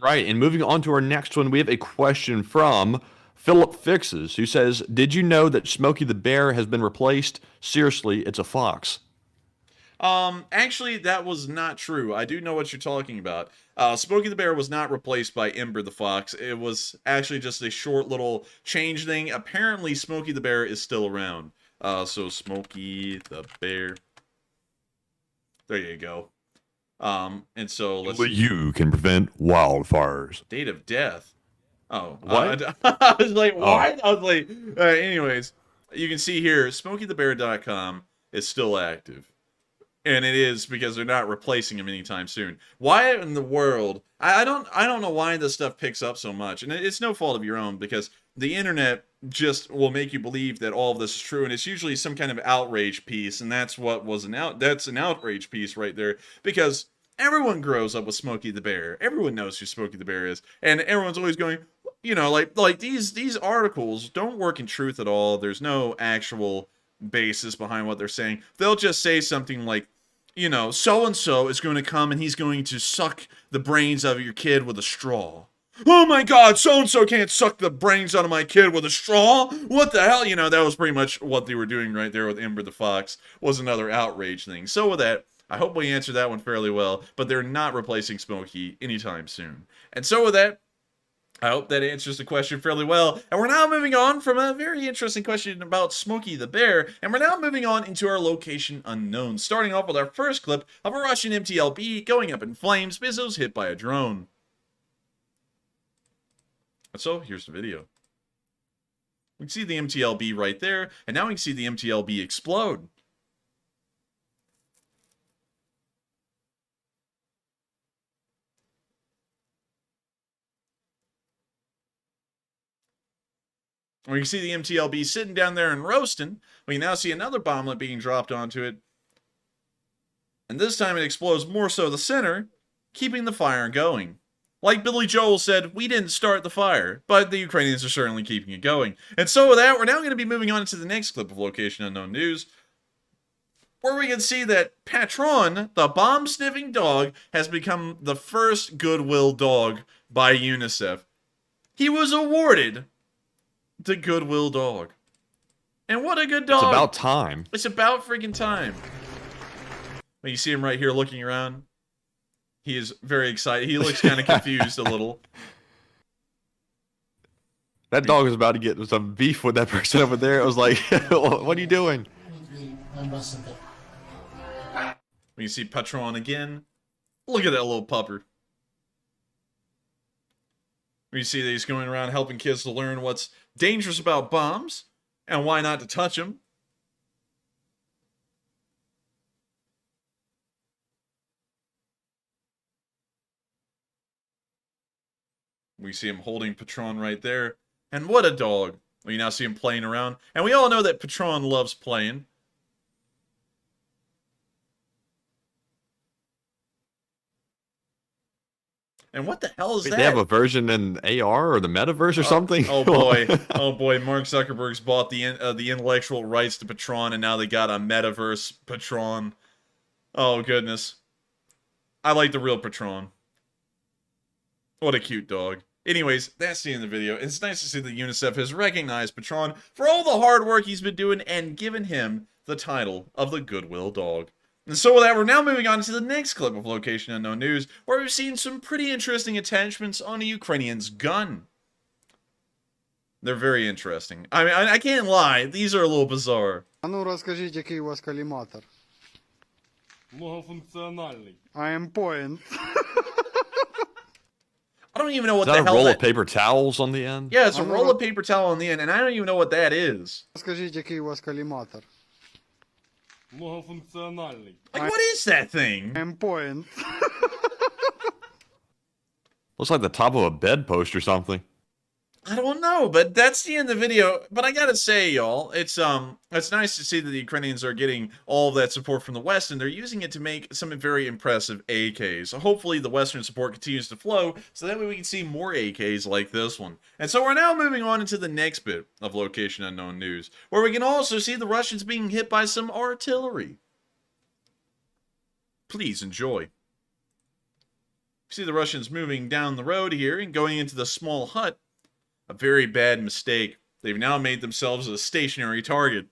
Right, and moving on to our next one, we have a question from Philip Fixes, who says, did you know that Smokey the Bear has been replaced? Seriously, it's a fox. Actually, that was not true. I do know what you're talking about. Smokey the Bear was not replaced by Ember the Fox. It was actually just a short little change thing. Apparently, Smokey the Bear is still around. So Smokey the Bear. There you go. And so let's Only you can prevent wildfires. Date of death. Oh, what? I was like, what? I was like, anyways, you can see here, SmokeyTheBear.com is still active. And it is because they're not replacing him anytime soon. Why in the world? I don't know why this stuff picks up so much, and it's no fault of your own because the internet just will make you believe that all of this is true, and it's usually some kind of outrage piece, and that's what was that's an outrage piece right there because everyone grows up with Smokey the Bear. Everyone knows who Smokey the Bear is, and everyone's always going, like these articles don't work in truth at all. There's no actual basis behind what they're saying. They'll just say something like, so-and-so is going to come and he's going to suck the brains out of your kid with a straw. Oh my god, so-and-so can't suck the brains out of my kid with a straw? What the hell? That was pretty much what they were doing right there with Ember the Fox, was another outrage thing. So with that, I hope we answered that one fairly well, but they're not replacing Smokey anytime soon. And so with that, I hope that answers the question fairly well. And we're now moving on from a very interesting question about Smokey the Bear. And we're now moving on into our location unknown. Starting off with our first clip of a Russian MTLB going up in flames because it was hit by a drone. So here's the video. We can see the MTLB right there. And now we can see the MTLB explode. We can see the MTLB sitting down there and roasting. We can now see another bomblet being dropped onto it. And this time it explodes more so the center, keeping the fire going. Like Billy Joel said, we didn't start the fire, but the Ukrainians are certainly keeping it going. And so with that, we're now going to be moving on to the next clip of Location Unknown News, where we can see that Patron, the bomb-sniffing dog, has become the first Goodwill dog by UNICEF. He was awarded the Goodwill dog. And what a good dog. It's about time. It's about freaking time. When you see him right here looking around, he is very excited. He looks kind of confused a little. That dog was about to get some beef with that person over there. It was like, what are you doing? When you see Patron again, look at that little pupper. We see that he's going around helping kids to learn what's dangerous about bombs and why not to touch them. We see him holding Patron right there. And what a dog. We now see him playing around. And we all know that Patron loves playing. And what the hell is that? They have a version in AR or the metaverse or something? Oh boy. Oh boy. Mark Zuckerberg's bought the intellectual rights to Patron, and now they got a metaverse Patron. Oh goodness. I like the real Patron. What a cute dog. Anyways, that's the end of the video. It's nice to see that UNICEF has recognized Patron for all the hard work he's been doing and given him the title of the Goodwill Dog. And so with that, we're now moving on to the next clip of Location Unknown News, where we've seen some pretty interesting attachments on a Ukrainian's gun. They're very interesting. I mean, I can't lie, these are a little bizarre. А ну розкажіть, який у вас коліматор? Многофункціональний. I am point. I don't even know what Is the that a hell roll that... of paper towels on the end? Yeah, it's a roll of paper towel on the end, and I don't even know what that is. Розкажіть, який у вас коліматор? Многофункціональний. Like, what is that thing? I am point. Looks like the top of a bedpost or something. I don't know, but that's the end of the video. But I gotta say, y'all, it's nice to see that the Ukrainians are getting all of that support from the West, and they're using it to make some very impressive AKs. So hopefully the Western support continues to flow, so that way we can see more AKs like this one. And so we're now moving on into the next bit of Location Unknown News, where we can also see the Russians being hit by some artillery. Please enjoy. See the Russians moving down the road here and going into the small hut. A very bad mistake. They've now made themselves a stationary target.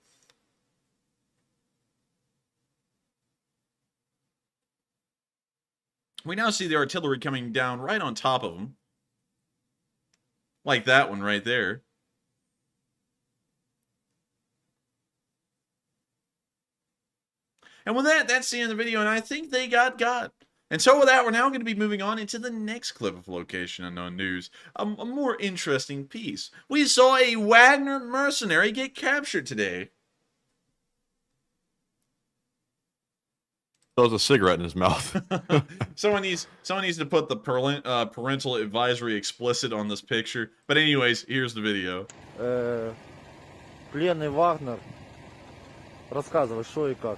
We now see the artillery coming down right on top of them. Like that one right there. And with that, that's the end of the video, and I think they got. And so with that, we're now going to be moving on into the next clip of Location Unknown News. A more interesting piece. We saw a Wagner mercenary get captured today. Throws a cigarette in his mouth. Someone needs to put the parental advisory explicit on this picture. But anyways, here's the video. Пленный Вагнер. Рассказывай, что и как.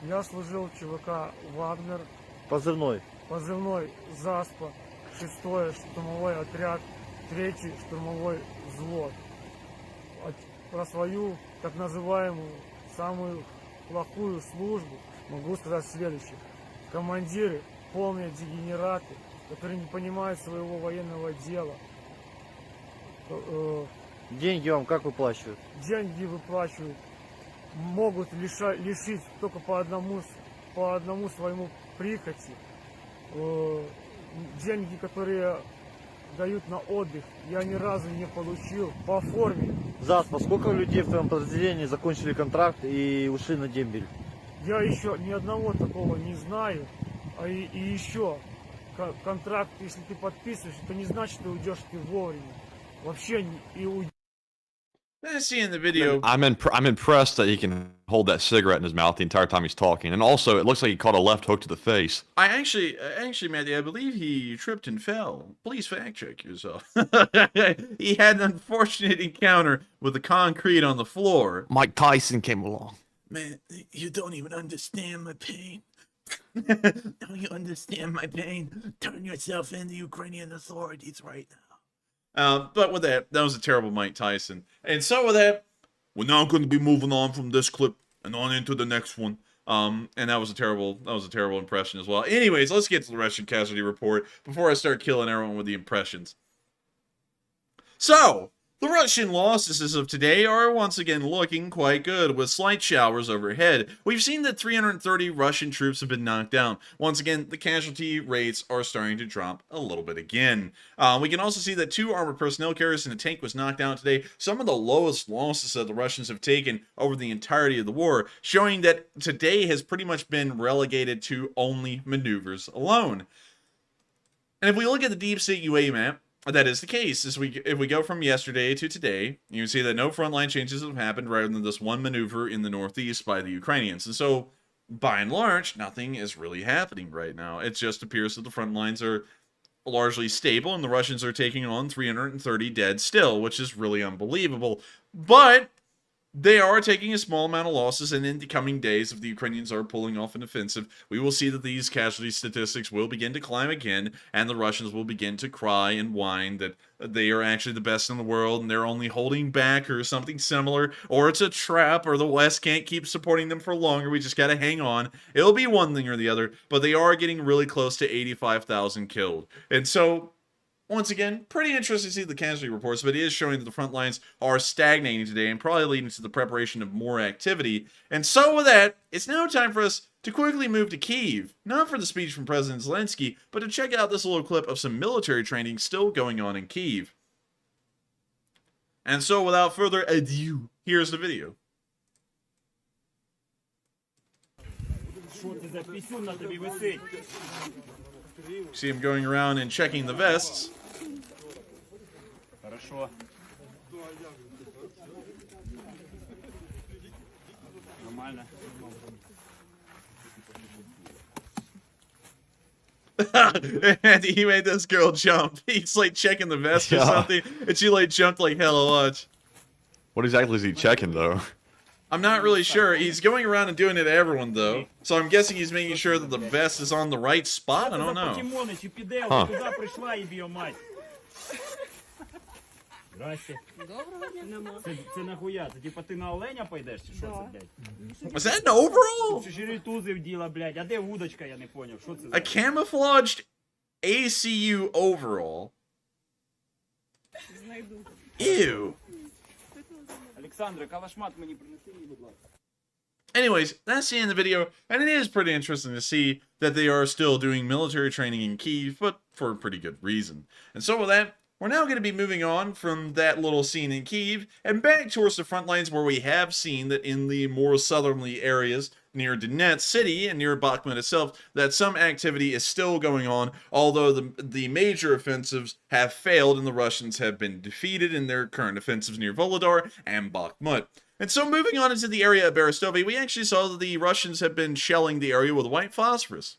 Я служил в ЧВК «Вагнер», Позывной. позывной «Заспа», 6-й штурмовой отряд, 3-й штурмовой взвод. Про свою так называемую самую плохую службу могу сказать следующее. Командиры полные дегенераты, которые не понимают своего военного дела. Деньги вам как выплачивают? Деньги выплачивают, могут лишить только по одному своему прихоти. Деньги, которые дают на отдых, я ни разу не получил по форме. Заспа, сколько людей в твоем подразделении закончили контракт и ушли на дембель? Я еще ни одного такого не знаю. И еще, контракт, если ты подписываешь, это не значит, что уйдешь ты вовремя. Вообще и уйдешь. Let's see in the video. I'm impressed that he can hold that cigarette in his mouth the entire time he's talking. And also, it looks like he caught a left hook to the face. I actually, Matthew, I believe he tripped and fell. Please fact check yourself. He had an unfortunate encounter with the concrete on the floor. Mike Tyson came along. Man, you don't even understand my pain. Don't you understand my pain? Turn yourself in the Ukrainian authorities right now. But with that was a terrible Mike Tyson. And so with that, we're now going to be moving on from this clip and on into the next one. And that was a terrible impression as well. Anyways, let's get to the Russian casualty report before I start killing everyone with the impressions. So, the Russian losses as of today are once again looking quite good, with slight showers overhead. We've seen that 330 Russian troops have been knocked down. Once again, the casualty rates are starting to drop a little bit again. We can also see that 2 armored personnel carriers and a tank was knocked down today, some of the lowest losses that the Russians have taken over the entirety of the war, showing that today has pretty much been relegated to only maneuvers alone. And if we look at the Deep Sea UA map, that is the case. If we go from yesterday to today, you can see that no frontline changes have happened rather than this one maneuver in the northeast by the Ukrainians. And so, by and large, nothing is really happening right now. It just appears that the front lines are largely stable and the Russians are taking on 330 dead still, which is really unbelievable. But they are taking a small amount of losses, and in the coming days, if the Ukrainians are pulling off an offensive, we will see that these casualty statistics will begin to climb again, and the Russians will begin to cry and whine that they are actually the best in the world, and they're only holding back, or something similar, or it's a trap, or the West can't keep supporting them for longer, we just gotta hang on. It'll be one thing or the other, but they are getting really close to 85,000 killed. And so, Once again, pretty interesting to see the casualty reports, but it is showing that the front lines are stagnating today and probably leading to the preparation of more activity. And so with that, it's now time for us to quickly move to Kyiv, not for the speech from President Zelenskyy, but to check out this little clip of some military training still going on in Kyiv. And so without further ado, here's the video. See him going around and checking the vests. Хорошо. Нормально. And he made this girl jump. He's like checking the vest or something, and she like jumped like hella much. What exactly is he checking though? I'm not really sure. He's going around and doing it to everyone though, so I'm guessing he's making sure that the vest is on the right spot. I don't know. Huh. Здрасте. Це нахуя? Це типа ти на оленя пойдеш чи що це, блядь? Was that an overall? Чи жирітузи вділа, блядь? А де вудочка, я не поняв. Що це? A camouflaged ACU overall. Ew. Олександре, калашмат мені принеси, будь ласка. Anyways, that's the end of the video, and it is pretty interesting to see that they are still doing military training in Kyiv, but for a pretty good reason. And so with that, we're now going to be moving on from that little scene in Kyiv and back towards the front lines where we have seen that in the more southerly areas near Donetsk city and near Bakhmut itself, that some activity is still going on, although the major offensives have failed and the Russians have been defeated in their current offensives near Volodar and Bakhmut. And so moving on into the area of Berestove, we actually saw that the Russians have been shelling the area with white phosphorus.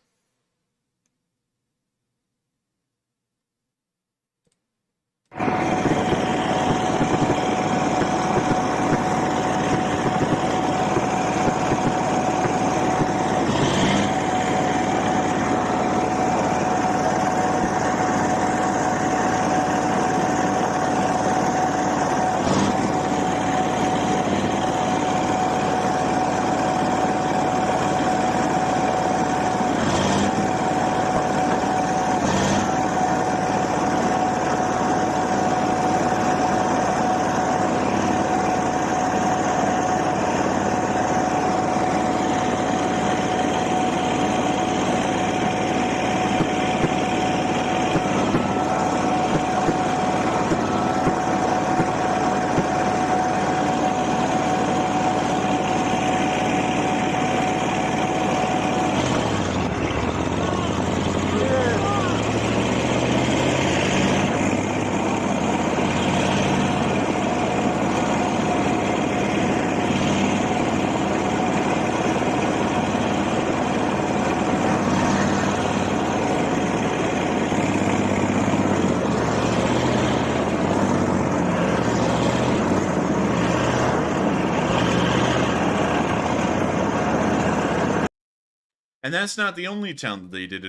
And that's not the only town that they did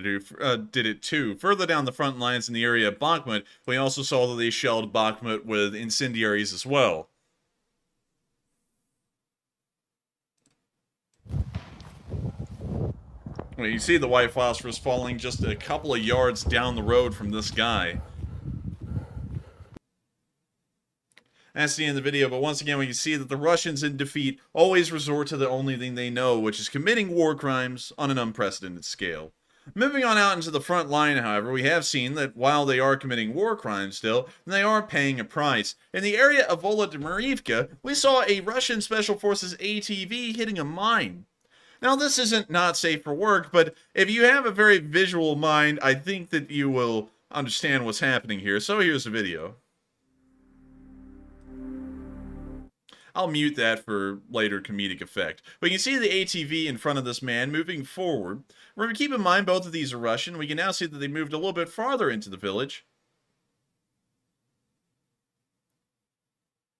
it to. Further down the front lines in the area of Bakhmut, we also saw that they shelled Bakhmut with incendiaries as well. Well, you see the white phosphorus falling just a couple of yards down the road from this guy. That's the end of the video, but once again, we can see that the Russians in defeat always resort to the only thing they know, which is committing war crimes on an unprecedented scale. Moving on out into the front line, however, we have seen that while they are committing war crimes still, they are paying a price. In the area of Volodymyrivka, we saw a Russian Special Forces ATV hitting a mine. Now, this isn't not safe for work, but if you have a very visual mind, I think that you will understand what's happening here, so here's the video. I'll mute that for later comedic effect. But you can see the ATV in front of this man moving forward. Remember, keep in mind both of these are Russian. We can now see that they moved a little bit farther into the village.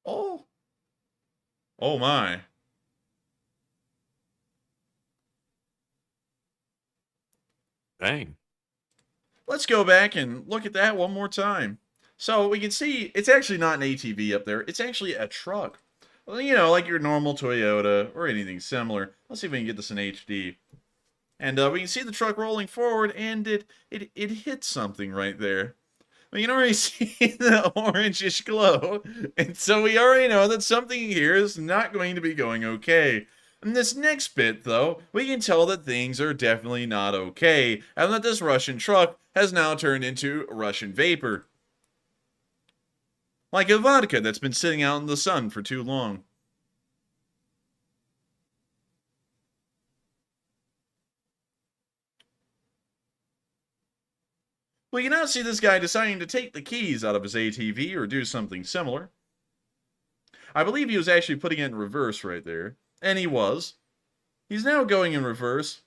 Oh. Oh my. Dang. Let's go back and look at that one more time. So we can see it's actually not an ATV up there. It's actually a truck. Well, you know, like your normal Toyota or anything similar. Let's see if we can get this in HD. And we can see the truck rolling forward, and it hit something right there. We can already see the orangish glow, and so we already know that something here is not going to be going okay. In this next bit, though, we can tell that things are definitely not okay, and that this Russian truck has now turned into Russian vapor. Like a vodka that's been sitting out in the sun for too long. We can now see this guy deciding to take the keys out of his ATV or do something similar. I believe he was actually putting it in reverse right there. And he was. He's now going in reverse.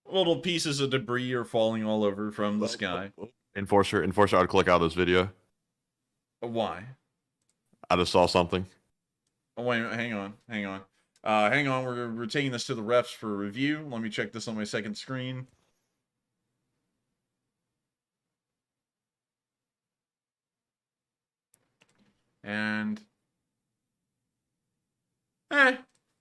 Little pieces of debris are falling all over from the sky. Enforcer, I'd click out of this video. Why? I just saw something. Oh, wait a minute, hang on. Hang on, we're taking this to the refs for review. Let me check this on my second screen. And...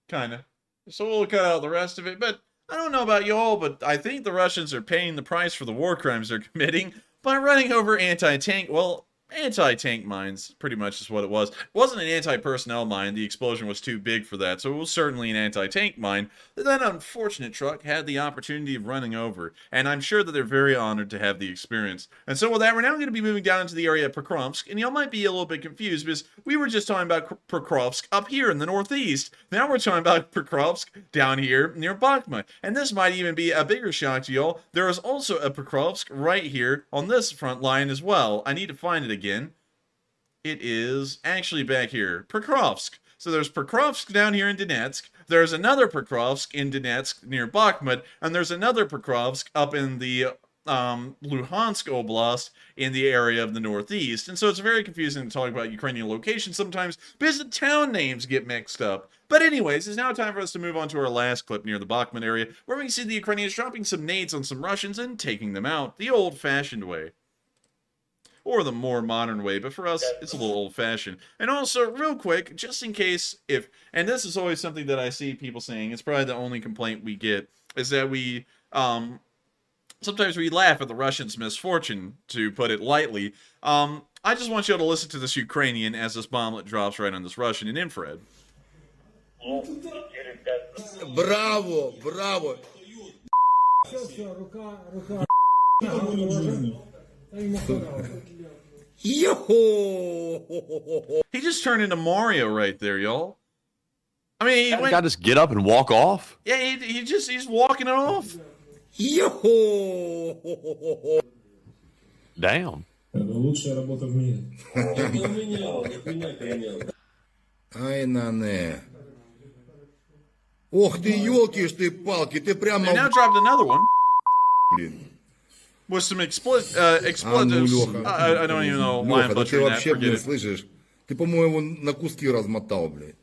kinda. So we'll cut out the rest of it, but I don't know about y'all, but I think the Russians are paying the price for the war crimes they're committing by running over anti-tank, well, anti-tank mines, pretty much is what it was. It wasn't an anti-personnel mine, the explosion was too big for that, so it was certainly an anti-tank mine that that unfortunate truck had the opportunity of running over, and I'm sure that they're very honored to have the experience. And so with that, we're now going to be moving down into the area of Pokrovsk, and y'all might be a little bit confused, because we were just talking about Pokrovsk up here in the northeast. Now we're talking about Pokrovsk down here near Bakhmut, and this might even be a bigger shock to y'all. There is also a Pokrovsk right here on this front line as well. I need to find it again. It is actually back here, Pokrovsk. So there's Pokrovsk down here in Donetsk, there's another Pokrovsk in Donetsk near Bakhmut, and there's another Pokrovsk up in the Luhansk Oblast in the area of the northeast. And so it's very confusing to talk about Ukrainian locations sometimes because the town names get mixed up. But anyways, it's now time for us to move on to our last clip near the Bakhmut area, where we can see the Ukrainians dropping some nades on some Russians and taking them out, the old-fashioned way. Or the more modern way, but for us, it's a little old-fashioned. And also, real quick, just in case if, and this is always something that I see people saying, it's probably the only complaint we get, is that we, sometimes we laugh at the Russians' misfortune, to put it lightly. I just want you to listen to this Ukrainian as this bomblet drops right on this Russian in infrared. Браво, браво. He just turned into Mario right there, y'all. I mean, he That guy just get up and walk off? Yeah, he's walking it off. Damn. Ай, нане. Ох ты, елки ж ты палки, ты прямо... They now dropped another one. Блин. With some expletives. I don't even know why I'm Леха, да ты butchering that. вообще, Forget блин, it. слышишь? Ты, по-моему, на куски размотал, блядь.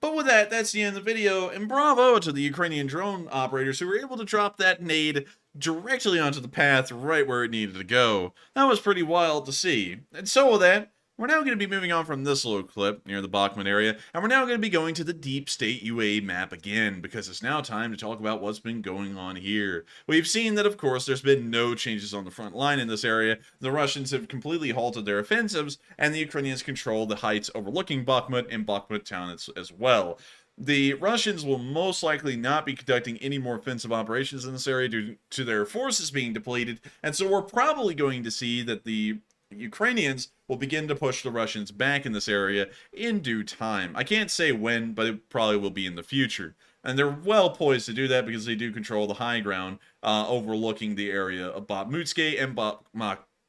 But with that, that's the end of the video, and bravo to the Ukrainian drone operators who were able to drop that nade directly onto the path right where it needed to go. That was pretty wild to see. And so with that, we're now going to be moving on from this little clip near the Bakhmut area, and we're now going to be going to the deep state UAE map again, because it's now time to talk about what's been going on here. We've seen that, of course, there's been no changes on the front line in this area. The Russians have completely halted their offensives, and the Ukrainians control the heights overlooking Bakhmut and Bakhmut town as well. The Russians will most likely not be conducting any more offensive operations in this area due to their forces being depleted, and so we're probably going to see that the Ukrainians will begin to push the Russians back in this area in due time. I can't say when, but it probably will be in the future. And they're well poised to do that because they do control the high ground overlooking the area of Bakhmutske and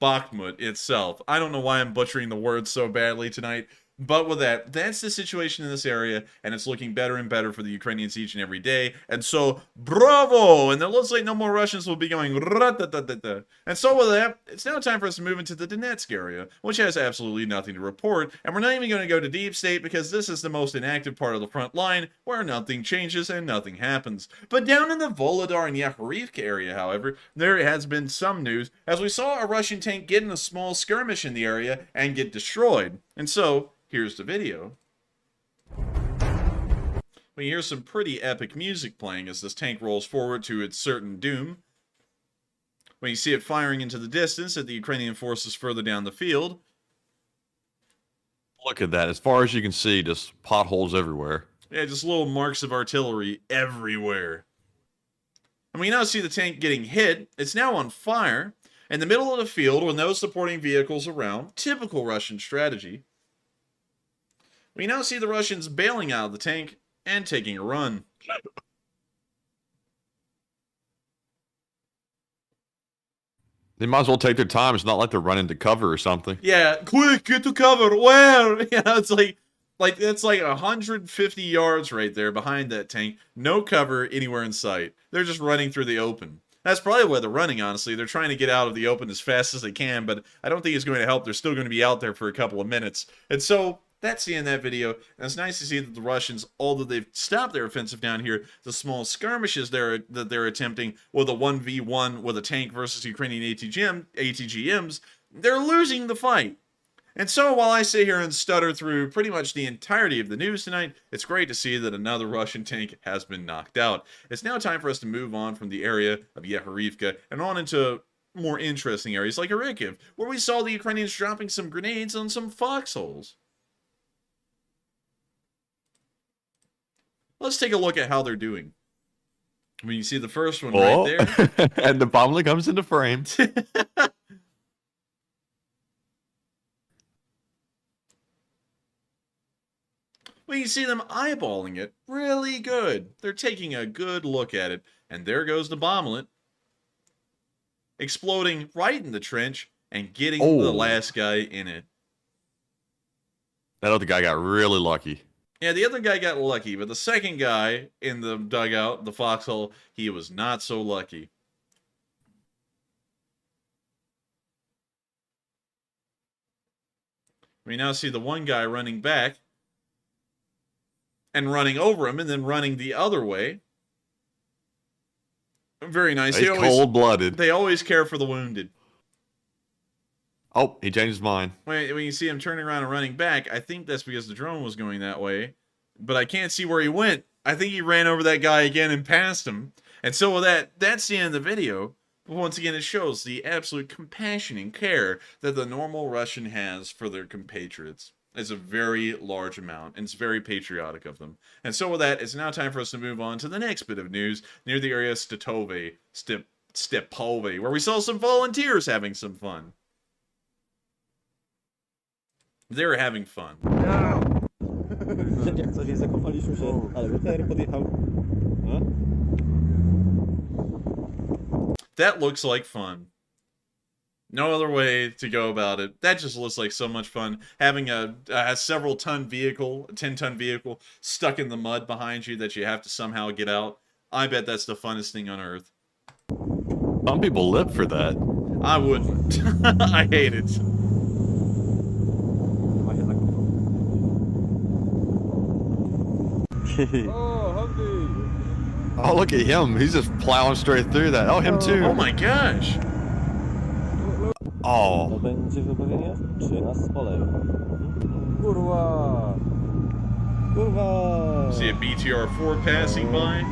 Bakhmut itself. I don't know why I'm butchering the words so badly tonight. But with that, that's the situation in this area, and it's looking better and better for the Ukrainians each and every day. And so, bravo! And it looks like no more Russians will be going ra-da-da-da-da. And so with that, it's now time for us to move into the Donetsk area, which has absolutely nothing to report. And we're not even going to go to deep state because this is the most inactive part of the front line, where nothing changes and nothing happens. But down in the Volodar and Yakhovka area, however, there has been some news, as we saw a Russian tank get in a small skirmish in the area and get destroyed. And so, here's the video. We hear some pretty epic music playing as this tank rolls forward to its certain doom. When you see it firing into the distance at the Ukrainian forces further down the field. Look at that. As far as you can see, just potholes everywhere. Yeah, just little marks of artillery everywhere. And we now see the tank getting hit. It's now on fire in the middle of the field with no supporting vehicles around. Typical Russian strategy. We now see the Russians bailing out of the tank and taking a run. They might as well take their time. It's not like they're running to cover or something. Yeah, quick, get to cover. Where? You know, it's like that's like 150 yards right there behind that tank. No cover anywhere in sight. They're just running through the open. That's probably why they're running, honestly. They're trying to get out of the open as fast as they can, but I don't think it's going to help. They're still going to be out there for a couple of minutes. And so that's the end of that video. And it's nice to see that the Russians, although they've stopped their offensive down here, the small skirmishes that they're attempting with a 1v1 with a tank versus Ukrainian ATGMs, they're losing the fight. And so while I sit here and stutter through pretty much the entirety of the news tonight, it's great to see that another Russian tank has been knocked out. It's now time for us to move on from the area of Yehorivka and on into more interesting areas like Kyiv, where we saw the Ukrainians dropping some grenades on some foxholes. Let's take a look at how they're doing. When you see the first one right there. And the bomblet comes into frame. Well, you see them eyeballing it really good. They're taking a good look at it. And there goes the bomblet. Exploding right in the trench and getting the last guy in it. That other guy got really lucky. Yeah, the other guy got lucky, but the second guy in the dugout, the foxhole, he was not so lucky. We now see the one guy running back and running over him and then running the other way. Very nice. He's cold-blooded. They always care for the wounded. Oh, he changed his mind. When you see him turning around and running back, I think that's because the drone was going that way. But I can't see where he went. I think he ran over that guy again and passed him. And so with that's the end of the video. But once again, it shows the absolute compassion and care that the normal Russian has for their compatriots. It's a very large amount, and it's very patriotic of them. And so with that, it's now time for us to move on to the next bit of news near the area of Stepove, where we saw some volunteers having some fun. They're having fun. That looks like fun. No other way to go about it. That just looks like so much fun. Having a several-ton vehicle, a 10-ton vehicle, stuck in the mud behind you that you have to somehow get out. I bet that's the funnest thing on earth. Some people live for that. I wouldn't. I hate it. Oh, look at him. He's just plowing straight through that. Oh, him too. Oh my gosh. Oh. See a BTR-4 passing by.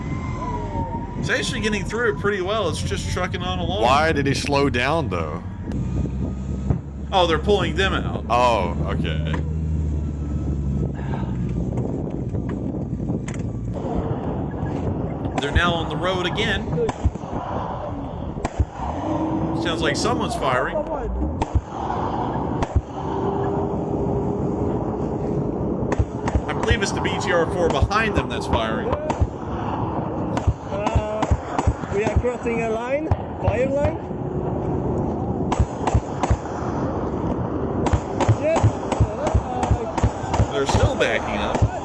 It's actually getting through it pretty well. It's just trucking on along. Why did he slow down, though? Oh, they're pulling them out. Oh, okay. They're now on the road again. Sounds like someone's firing. I believe it's the BTR-4 behind them that's firing. We are crossing a line, fire line. Yes. They're still backing up.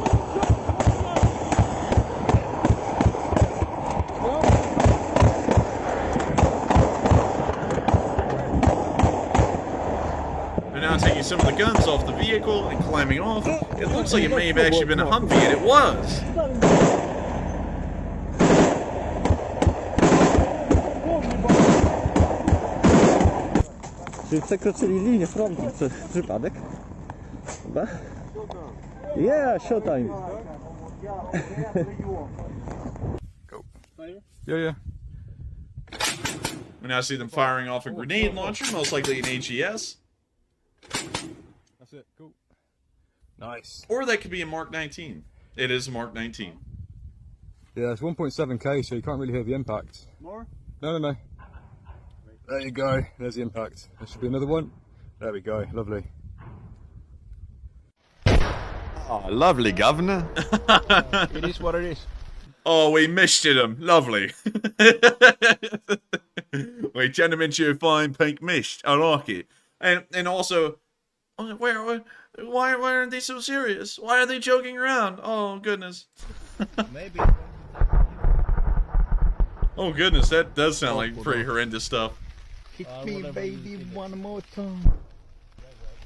Taking some of the guns off the vehicle and climbing off. It looks like it may have actually been a Humvee, and it was. Czy przekroczyli linię frontu przez przypadek? Chyba? Yeah, showtime. Go. Yeah, yeah. We now see them firing off a grenade launcher, most likely an AGS. That's it. Cool. Nice. Or that could be a Mark 19. It is a Mark 19. Yeah, it's 1.7k, so you can't really hear the impact. More? No, no, no. There you go. There's the impact. There should be another one. There we go. Lovely. Oh, lovely, Governor. It is what it is. Oh, we missed him. Lovely. Wait, gentlemen, you fine pink mist. I like it. And also, why aren't they so serious? Why are they joking around? Oh goodness. Maybe. Oh goodness, that does sound like pretty horrendous stuff. Hit me, baby, one more time.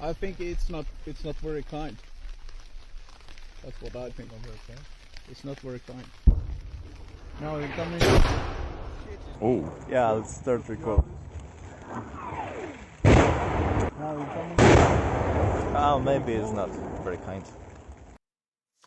I think it's not very kind. That's what I think. It's not very kind. Now you're coming. Oh. Yeah, let's start record. Now you're coming. Oh, maybe it's not very kind.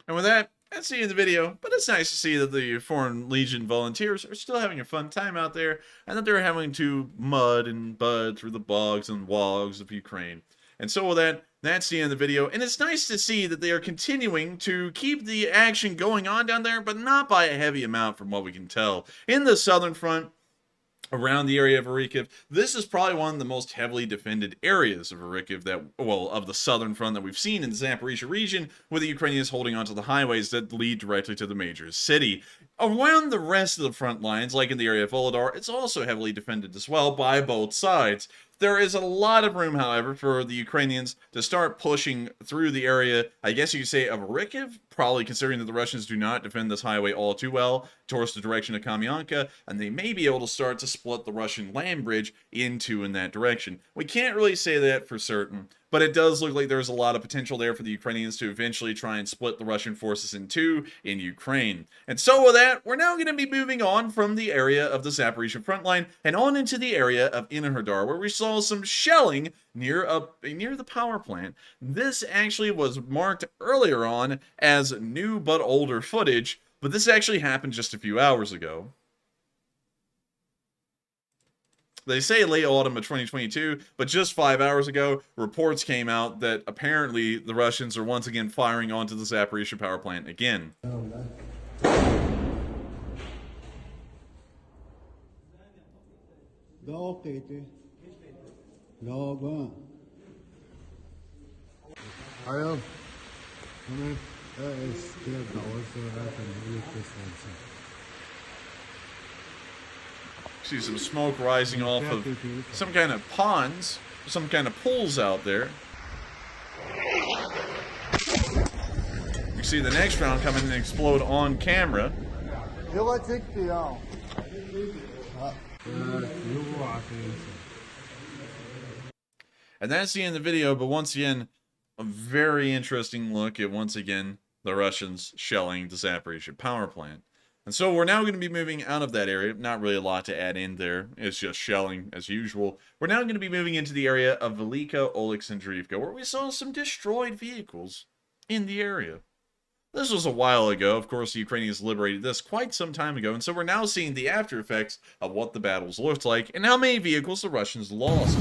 And with that, that's the end of the video, but it's nice to see that the Foreign Legion volunteers are still having a fun time out there, and that they're having to mud and bud through the bogs and wogs of Ukraine. And so with that, that's the end of the video, and it's nice to see that they are continuing to keep the action going on down there, but not by a heavy amount from what we can tell. In the southern front, around the area of Kyiv, this is probably one of the most heavily defended areas of Kyiv of the southern front that we've seen in the Zaporizhzhia region, with the Ukrainians holding onto the highways that lead directly to the major city. Around the rest of the front lines, like in the area of Volodar, it's also heavily defended as well by both sides. There is a lot of room, however, for the Ukrainians to start pushing through the area, I guess you could say, of Kyiv, probably considering that the Russians do not defend this highway all too well, towards the direction of Kamyanka, and they may be able to start to split the Russian land bridge in that direction. We can't really say that for certain, but it does look like there's a lot of potential there for the Ukrainians to eventually try and split the Russian forces in two in Ukraine. And so with that, we're now going to be moving on from the area of the Zaporizhzhia front line and on into the area of Enerhodar, where we saw some shelling near the power plant. This actually was marked earlier on as new but older footage, but this actually happened just a few hours ago. They say late autumn of 2022, but just 5 hours ago, reports came out that apparently the Russians are once again firing onto the Zaporizhzhia power plant again. See some smoke rising off of some kind of ponds, some kind of pools out there. You see the next round come in and explode on camera. And that's the end of the video, but once again, a very interesting look at, once again, the Russians shelling the Zaporizhzhia power plant. And so we're now going to be moving out of that area. Not really a lot to add in there. It's just shelling as usual. We're now going to be moving into the area of Velika, Oleksandrivka, where we saw some destroyed vehicles in the area. This was a while ago. Of course, the Ukrainians liberated this quite some time ago. And so we're now seeing the after effects of what the battles looked like and how many vehicles the Russians lost.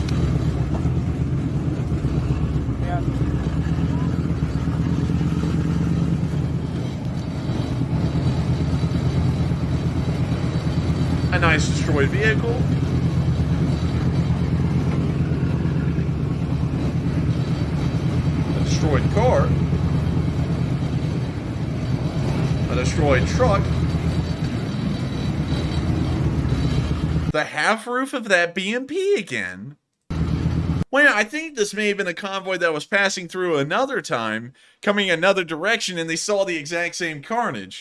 Yeah. A nice destroyed vehicle. A destroyed car. A destroyed truck. The half roof of that BMP again. Well, I think this may have been a convoy that was passing through another time, coming another direction, and they saw the exact same carnage.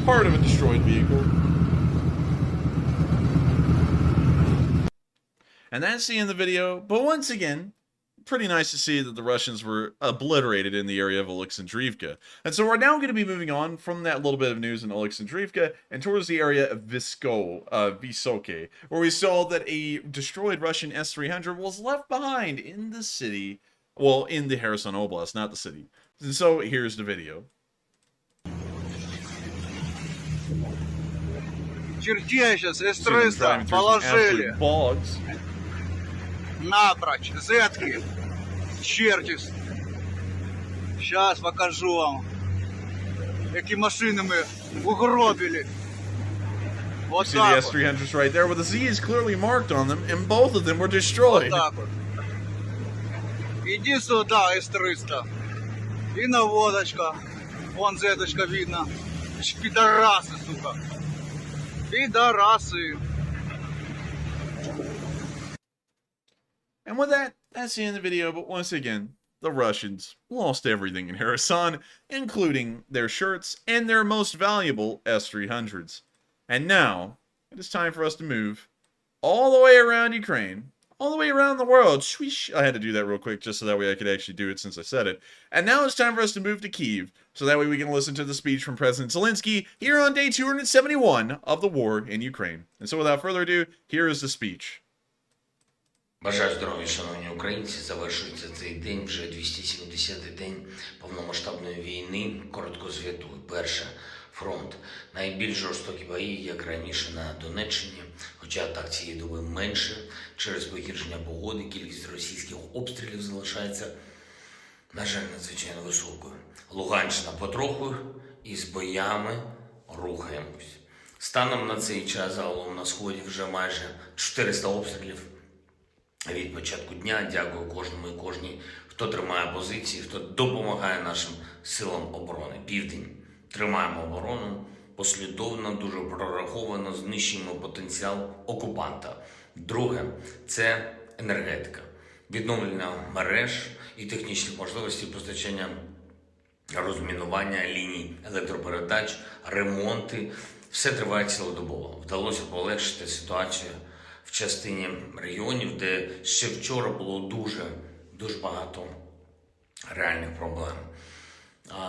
Part of a destroyed vehicle. And that's the end of the video, but once again, pretty nice to see that the Russians were obliterated in the area of Alexandrivka. And so we're now going to be moving on from that little bit of news in Alexandrivka and towards the area of Vysoke, where we saw that a destroyed Russian S-300 was left behind in the city, well, in the Kherson Oblast, not the city. And so here's the video. Чертей сейчас С-300 положили. Напрочь, зетки, черти. Сейчас покажу вам, какие машины мы угробили. Вот See так the вот. S-300s right there, with the Z is clearly marked on them, and both of them were destroyed. Вот так вот. Иди сюда, С-300. И наводочка. Вон зеточка видно. Пидорасы, сука. Пидорасы. And with that, that's the end of the video, but once again, the Russians lost everything in Kherson, including their shirts and their most valuable S-300s. And now, it is time for us to move all the way around Ukraine, all the way around the world. Swish. I had to do that real quick just so that way I could actually do it since I said it. And now it's time for us to move to Kyiv, so that way we can listen to the speech from President Zelenskyy here on day 271 of the war in Ukraine. And so without further ado, here is the speech. Бажаю здоров'я, шановні українці. Завершується цей день, вже 270-й день повномасштабної війни. Коротко звітую. Перше. Фронт. Найбільш жорстокі бої, як раніше на Донеччині, хоча так цієї доби менше. Через погіршення погоди кількість російських обстрілів залишається, на жаль, надзвичайно високою. Луганщина потроху і з боями рухаємось. Станом на цей час загалом на Сході вже майже 400 обстрілів. Від початку дня дякую кожному і кожній, хто тримає позиції, хто допомагає нашим силам оборони. Південь. Тримаємо оборону, послідовно, дуже прораховано знищуємо потенціал окупанта. Друге – це енергетика. Відновлення мереж і технічних можливостей постачання, розмінування ліній електропередач, ремонти. Все триває цілодобово. Вдалося полегшити ситуацію в частині регіонів, де ще вчора було дуже багато реальних проблем.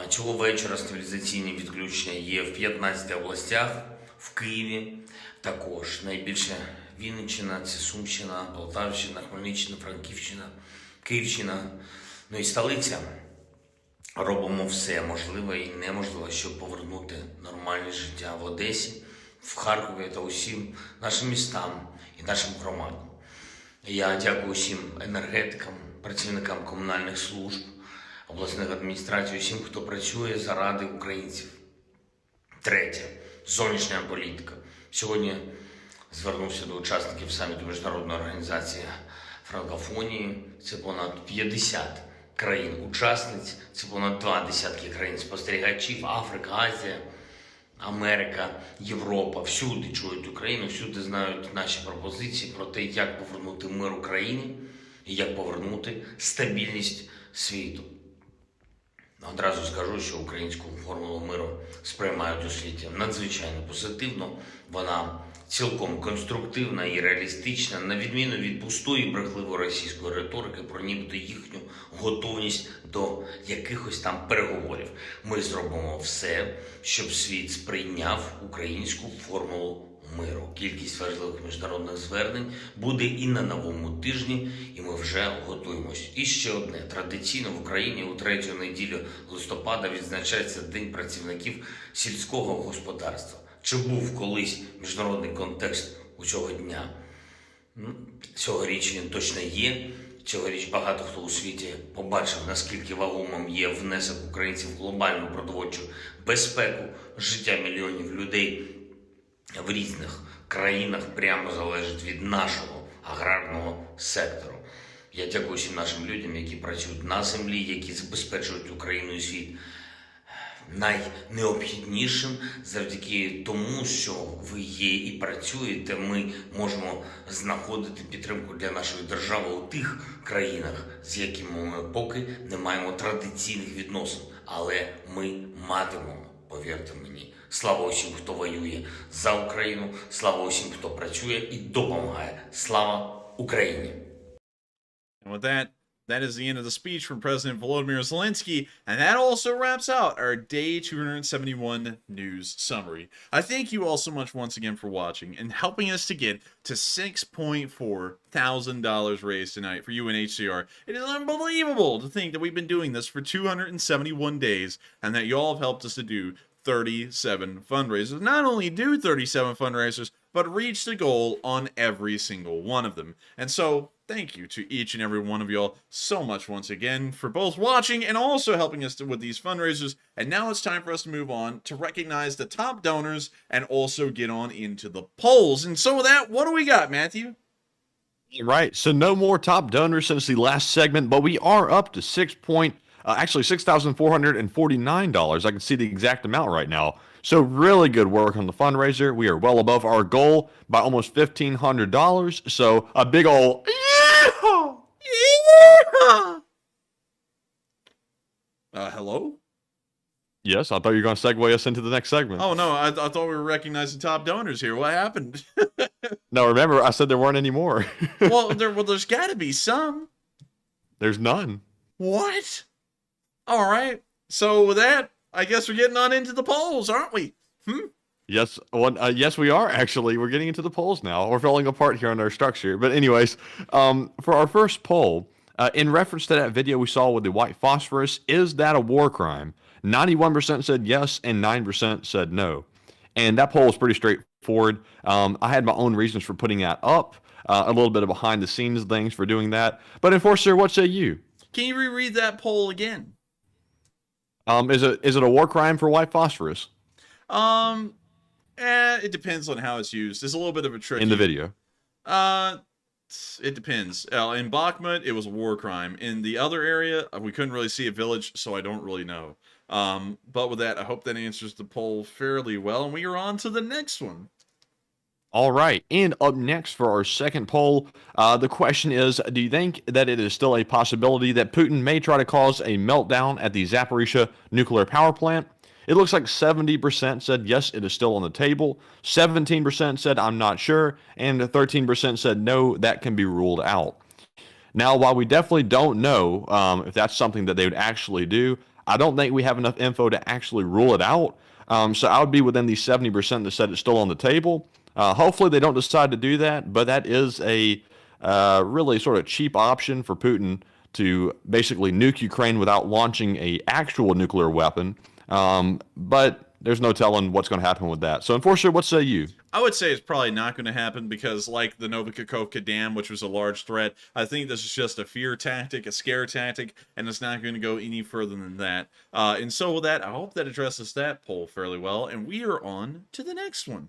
Цього вечора стабілізаційні відключення є в 15 областях, в Києві також. Найбільше Вінниччина, це Сумщина, Полтавщина, Хмельниччина, Франківщина, Київщина, ну і столиця. Робимо все можливе і неможливе, щоб повернути нормальне життя в Одесі, в Харкові та усім нашим містам і нашим громадам. Я дякую усім енергетикам, працівникам комунальних служб, обласних адміністрацій, усім, хто працює заради українців. Третє. Зовнішня політика. Сьогодні звернувся до учасників саміту Міжнародної організації франкофонії. Це понад 50 країн-учасниць, це понад 20 країн-спостерігачів, Африка, Азія, Америка, Європа. Всюди чують Україну, всюди знають наші пропозиції про те, як повернути мир Україні і як повернути стабільність світу. Одразу скажу, що українську формулу миру сприймають у світі надзвичайно позитивно. Вона цілком конструктивна і реалістична, на відміну від пустої брехливої російської риторики про нібито їхню готовність до якихось там переговорів. Ми зробимо все, щоб світ сприйняв українську формулу миру. Кількість важливих міжнародних звернень буде і на новому тижні, і ми вже готуємось. І ще одне. Традиційно в Україні у третю неділю листопада відзначається День працівників сільського господарства. Чи був колись міжнародний контекст у цього дня? Цьогоріч він точно є. Цьогоріч багато хто у світі побачив, наскільки вагомим є внесок українців в глобальну продовольчу безпеку. Життя мільйонів людей в різних країнах прямо залежить від нашого аграрного сектору. Я дякую всім нашим людям, які працюють на землі, які забезпечують Україну і світ найнеобхіднішим. Завдяки тому, що ви є і працюєте, ми можемо знаходити підтримку для нашої держави у тих країнах, з якими ми поки не маємо традиційних відносин. Але ми матимемо, повірте мені. Слава усім, хто воює за Україну, слава усім, хто працює і допомагає. Слава Україні! And with that, That is the end of the speech from President Volodymyr Zelenskyy, and that also wraps out our day 271 news summary. I thank you all so much once again for watching and helping us to get to $6.4 thousand raised tonight for UNHCR. It is unbelievable to think that we've been doing this for 271 days and that y'all have helped us to do 37 fundraisers. Not only do 37 fundraisers, but reach the goal on every single one of them. And so, thank you to each and every one of y'all so much once again for both watching and also helping us with these fundraisers. And now it's time for us to move on to recognize the top donors and also get on into the polls. And so with that, what do we got, Matthew? Right. So no more top donors since the last segment, but we are up to $6,449. I can see the exact amount right now. So really good work on the fundraiser. We are well above our goal by almost $1,500. So a big ol' yeehaw! Yeehaw! Hello? Yes, I thought you were going to segue us into the next segment. Oh, no, I thought we were recognizing top donors here. What happened? No, remember, I said there weren't any more. well, there's got to be some. There's none. What? All right. So with that, I guess we're getting on into the polls, aren't we? Yes, yes, we are actually. We're getting into the polls now. We're falling apart here on our structure. But anyways, for our first poll, in reference to that video we saw with the white phosphorus, is that a war crime? 91% said yes, and 9% said no. And that poll is pretty straightforward. I had my own reasons for putting that up, a little bit of behind-the-scenes things for doing that. But Enforcer, what say you? Can you reread that poll again? Is it a war crime for white phosphorus? It depends on how it's used. There's a little bit of a trick in the video. It depends. In Bakhmut, it was a war crime. In the other area, we couldn't really see a village, so I don't really know. But with that, I hope that answers the poll fairly well, and we are on to the next one. All right, and up next for our second poll, the question is, do you think that it is still a possibility that Putin may try to cause a meltdown at the Zaporizhzhia nuclear power plant? It looks like 70% said yes, it is still on the table, 17% said I'm not sure, and 13% said no, that can be ruled out. Now, while we definitely don't know if that's something that they would actually do, I don't think we have enough info to actually rule it out. So I would be within the 70% that said it's still on the table. Hopefully they don't decide to do that, but that is a really sort of cheap option for Putin to basically nuke Ukraine without launching an actual nuclear weapon. But there's no telling what's going to happen with that. So, Enforcer, what say you? I would say it's probably not going to happen because, like the Novokakhovka Dam, which was a large threat, I think this is just a fear tactic, a scare tactic, and it's not going to go any further than that. And so with that, I hope that addresses that poll fairly well, and we are on to the next one.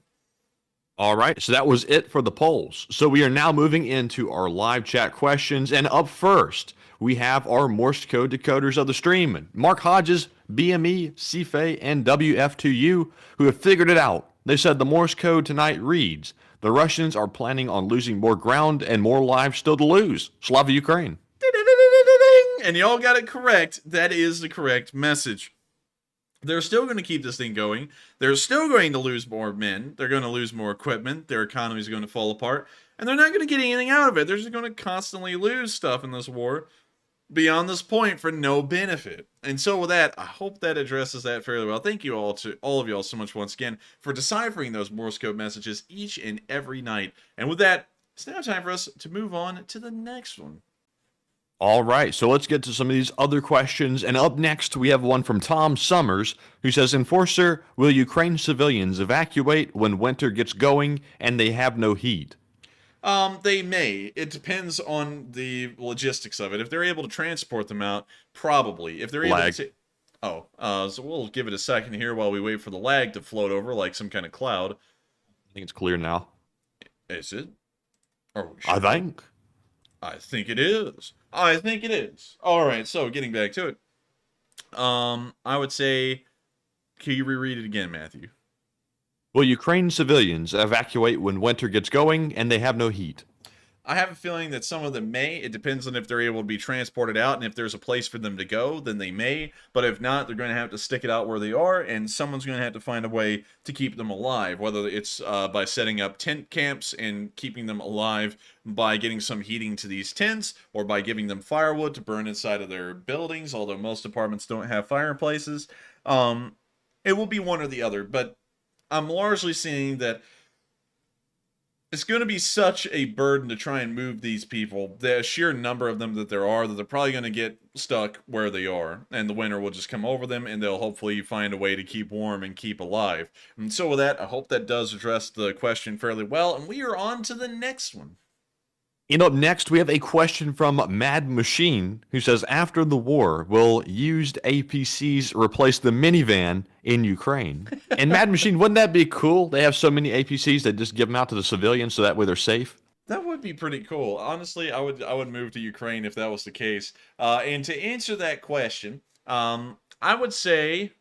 All right, so that was it for the polls. So we are now moving into our live chat questions, and up first, we have our Morse code decoders of the stream, Mark Hodges, BME, CFA, and WF2U, who have figured it out. They said the Morse code tonight reads, the Russians are planning on losing more ground and more lives still to lose. Slava Ukraine. And y'all got it correct. That is the correct message. They're still going to keep this thing going. They're still going to lose more men. They're going to lose more equipment. Their economy is going to fall apart. And they're not going to get anything out of it. They're just going to constantly lose stuff in this war beyond this point for no benefit. And so with that, I hope that addresses that fairly well. Thank you all of y'all so much once again for deciphering those Morse code messages each and every night. And with that, it's now time for us to move on to the next one. All right, so let's get to some of these other questions. And up next, we have one from Tom Summers, who says, Enforcer, will Ukraine civilians evacuate when winter gets going and they have no heat? They may. It depends on the logistics of it. If they're able to transport them out, probably. If they're able to... so we'll give it a second here while we wait for the lag to float over like some kind of cloud. I think it's clear now. Is it? Are we sure? I think it is. I think it is. All right, so getting back to it. I would say, can you reread it again, Matthew? Will Ukraine civilians evacuate when winter gets going and they have no heat? I have a feeling that some of them may. It depends on if they're able to be transported out, and if there's a place for them to go, then they may. But if not, they're going to have to stick it out where they are, and someone's going to have to find a way to keep them alive, whether it's by setting up tent camps and keeping them alive by getting some heating to these tents, or by giving them firewood to burn inside of their buildings, although most apartments don't have fireplaces. It will be one or the other, but I'm largely seeing that it's going to be such a burden to try and move these people, the sheer number of them that there are, that they're probably going to get stuck where they are, and the winter will just come over them, and they'll hopefully find a way to keep warm and keep alive. And so with that, I hope that does address the question fairly well, and we are on to the next one. And up next, we have a question from Mad Machine, who says, after the war, will used APCs replace the minivan in Ukraine? And Mad Machine, wouldn't that be cool? They have so many APCs, they just give them out to the civilians so that way they're safe. That would be pretty cool. Honestly, I would move to Ukraine if that was the case. And to answer that question, I would say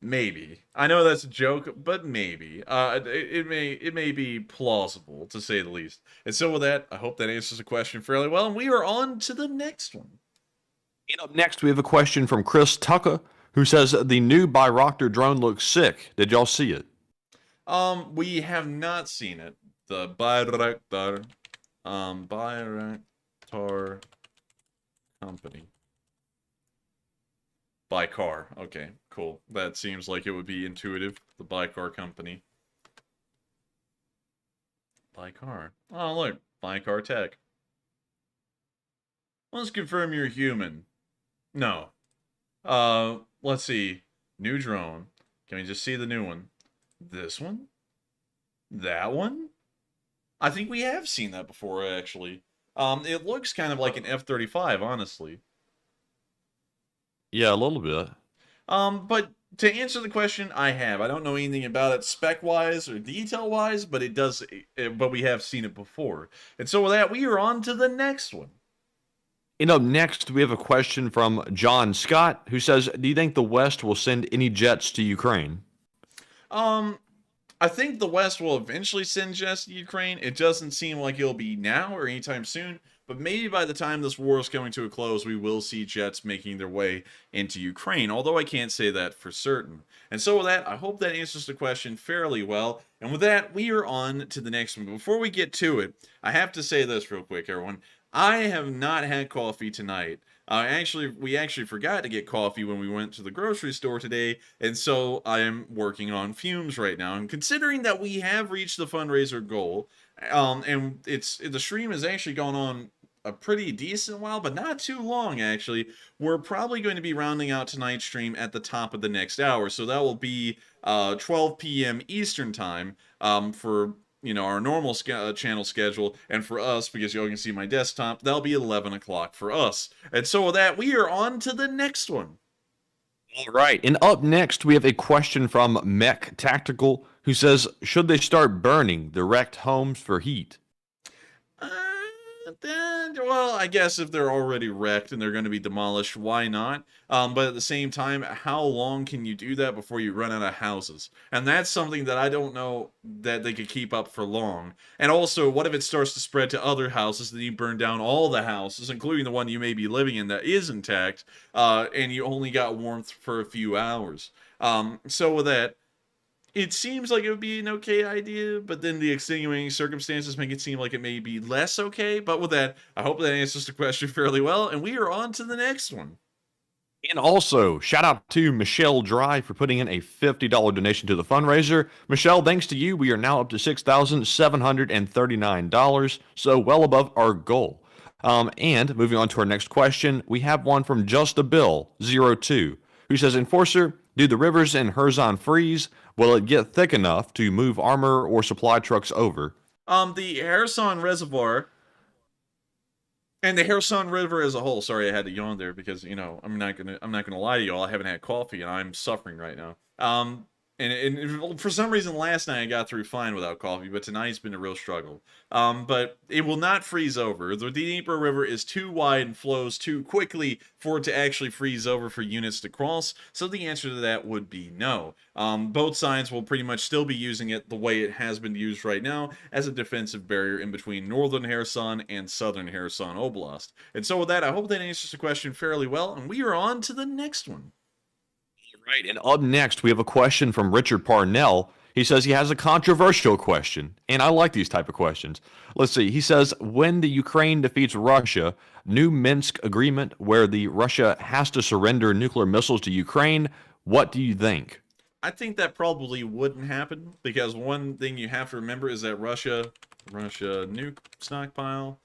maybe. I know that's a joke, but maybe. It may be plausible, to say the least. And so with that, I hope that answers the question fairly well, and we are on to the next one. And up next, we have a question from Chris Tucker, who says, the new Bayraktar drone looks sick. Did y'all see it? We have not seen it. The Bayraktar company. By car. Okay, cool. That seems like it would be intuitive. The by car company. By car. Oh, look. By car tech. Let's confirm you're human. No. Let's see. New drone. Can we just see the new one? This one? That one? I think we have seen that before, actually. It looks kind of like an F-35, honestly. Yeah, a little bit. But to answer the question, I have. I don't know anything about it spec-wise or detail-wise, but it does. But we have seen it before. And so with that, we are on to the next one. And up next, we have a question from John Scott, who says, do you think the West will send any jets to Ukraine? I think the West will eventually send jets to Ukraine. It doesn't seem like it'll be now or anytime soon. But maybe by the time this war is coming to a close, we will see jets making their way into Ukraine, although I can't say that for certain. And so with that, I hope that answers the question fairly well. And with that, we are on to the next one. But before we get to it, I have to say this real quick, everyone. I have not had coffee tonight. We actually forgot to get coffee when we went to the grocery store today, and so I am working on fumes right now. And considering that we have reached the fundraiser goal, and the stream has actually gone on a pretty decent while, but not too long actually. We're probably going to be rounding out tonight's stream at the top of the next hour, so that will be 12 p.m. Eastern time for our normal channel schedule, and for us, because y'all can see my desktop, that'll be 11 o'clock for us. And so with that, we are on to the next one. All right, and up next, we have a question from Mech Tactical, who says, should they start burning the wrecked homes for heat? Well, I guess if they're already wrecked and they're going to be demolished, why not? But at the same time, how long can you do that before you run out of houses? And that's something that I don't know that they could keep up for long. And also, what if it starts to spread to other houses, then you burn down all the houses, including the one you may be living in that is intact, and you only got warmth for a few hours? So with that, it seems like it would be an okay idea, but then the extenuating circumstances make it seem like it may be less okay. But with that, I hope that answers the question fairly well, and we are on to the next one. And also, shout out to Michelle Dry for putting in a $50 donation to the fundraiser. Michelle, thanks to you, we are now up to $6,739, so well above our goal. And moving on to our next question, we have one from Just a Bill 02, who says, Enforcer, do the rivers in Kherson freeze? Will it get thick enough to move armor or supply trucks over? The Kherson Reservoir and the Kherson River as a whole. Sorry, I had to yawn there because I'm not gonna lie to y'all. I haven't had coffee and I'm suffering right now. And for some reason last night I got through fine without coffee, but tonight's been a real struggle. But it will not freeze over. The Dnieper River is too wide and flows too quickly for it to actually freeze over for units to cross, so the answer to that would be no. Both sides will pretty much still be using it the way it has been used right now, as a defensive barrier in between northern Kherson and southern Kherson Oblast. And so with that, I hope that answers the question fairly well, and we are on to the next one. Right, and up next, we have a question from Richard Parnell. He says he has a controversial question, and I like these type of questions. Let's see. He says, when the Ukraine defeats Russia, new Minsk agreement where the Russia has to surrender nuclear missiles to Ukraine, what do you think? I think that probably wouldn't happen, because one thing you have to remember is that Russia nuke stockpile.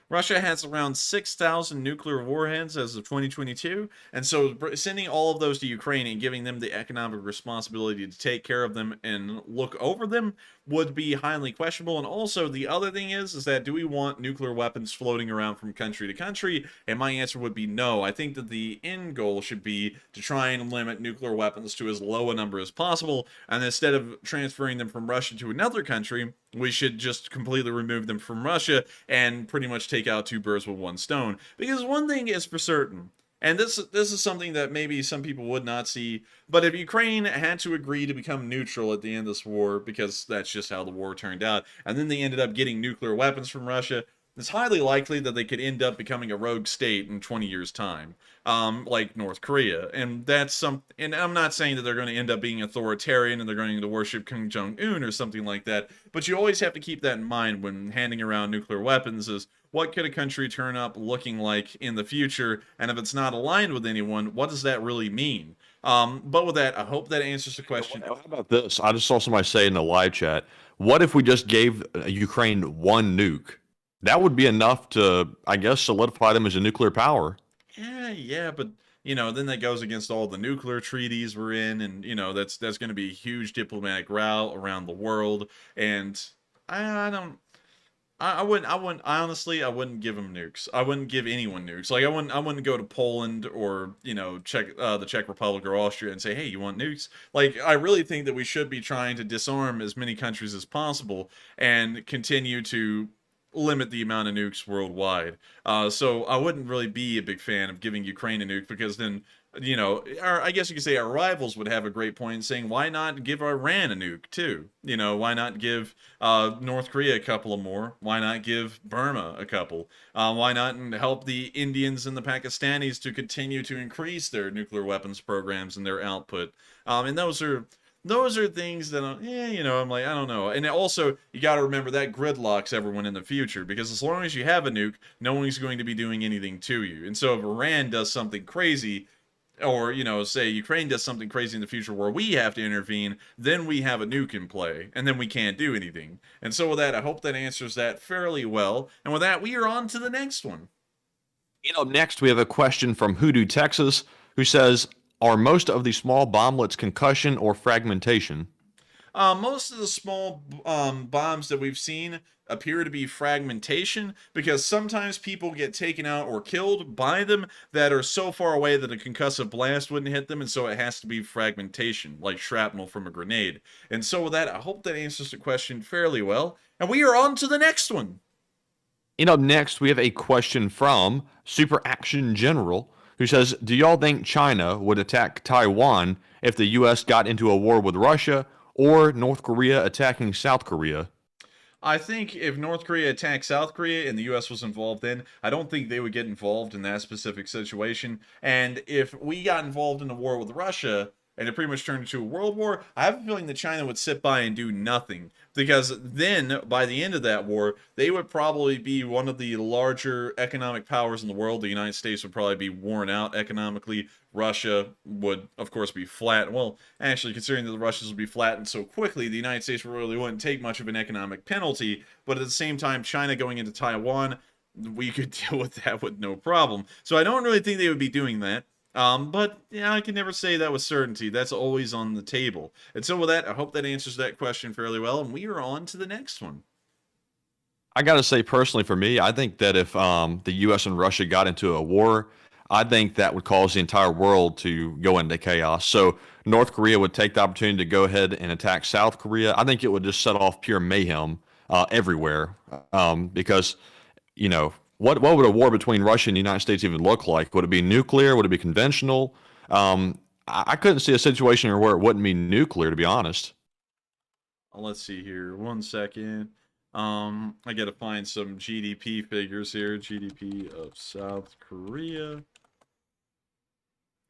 Russia has around 6,000 nuclear warheads as of 2022, and so sending all of those to Ukraine and giving them the economic responsibility to take care of them and look over them would be highly questionable. And also, the other thing is that do we want nuclear weapons floating around from country to country? And my answer would be no. I think that the end goal should be to try and limit nuclear weapons to as low a number as possible, and instead of transferring them from Russia to another country, we should just completely remove them from Russia and pretty much take out two birds with one stone. Because one thing is for certain, and this is something that maybe some people would not see, but if Ukraine had to agree to become neutral at the end of this war, because that's just how the war turned out, and then they ended up getting nuclear weapons from Russia, it's highly likely that they could end up becoming a rogue state in 20 years' time, like North Korea. And and I'm not saying that they're going to end up being authoritarian and they're going to worship Kim Jong-un or something like that, but you always have to keep that in mind when handing around nuclear weapons is, what could a country turn up looking like in the future? And if it's not aligned with anyone, what does that really mean? But with that, I hope that answers the question. How about this? I just saw somebody say in the live chat, what if we just gave Ukraine one nuke? That would be enough to, I guess, solidify them as a nuclear power. Yeah, but then that goes against all the nuclear treaties we're in, and that's going to be a huge diplomatic row around the world. And I wouldn't honestly, I wouldn't give them nukes. I wouldn't give anyone nukes. Like I wouldn't go to Poland or the Czech Republic or Austria and say, hey, you want nukes? Like I really think that we should be trying to disarm as many countries as possible and continue to limit the amount of nukes worldwide. So I wouldn't really be a big fan of giving Ukraine a nuke, because then, I guess you could say our rivals would have a great point in saying, why not give Iran a nuke too? Why not give North Korea a couple of more? Why not give Burma a couple? Why not help the Indians and the Pakistanis to continue to increase their nuclear weapons programs and their output? And those are things that, I'm like, I don't know. And also, you got to remember that gridlocks everyone in the future, because as long as you have a nuke, no one's going to be doing anything to you. And so if Iran does something crazy, or, say Ukraine does something crazy in the future where we have to intervene, then we have a nuke in play, and then we can't do anything. And so with that, I hope that answers that fairly well. And with that, we are on to the next one. Up next, we have a question from Hoodoo, Texas, who says, are most of the small bomblets concussion or fragmentation? Most of the small bombs that we've seen appear to be fragmentation, because sometimes people get taken out or killed by them that are so far away that a concussive blast wouldn't hit them, and so it has to be fragmentation, like shrapnel from a grenade. And so with that, I hope that answers the question fairly well. And we are on to the next one. Up next, we have a question from Super Action General, who says, do y'all think China would attack Taiwan if the U.S. got into a war with Russia, or North Korea attacking South Korea? I think if North Korea attacked South Korea and the U.S. was involved in, I don't think they would get involved in that specific situation. And if we got involved in a war with Russia, and it pretty much turned into a world war, I have a feeling that China would sit by and do nothing. Because then, by the end of that war, they would probably be one of the larger economic powers in the world. The United States would probably be worn out economically. Russia would, of course, be flat. Well, actually, considering that the Russians would be flattened so quickly, the United States really wouldn't take much of an economic penalty. But at the same time, China going into Taiwan, we could deal with that with no problem. So I don't really think they would be doing that. But yeah, I can never say that with certainty. That's always on the table. And so with that, I hope that answers that question fairly well. And we are on to the next one. I got to say, personally, for me, I think that if the U.S. and Russia got into a war, I think that would cause the entire world to go into chaos. So North Korea would take the opportunity to go ahead and attack South Korea. I think it would just set off pure mayhem everywhere, because what would a war between Russia and the United States even look like? Would it be nuclear? Would it be conventional? I couldn't see a situation where it wouldn't be nuclear, to be honest. Let's see here. 1 second. I gotta find some GDP figures here. GDP of South Korea.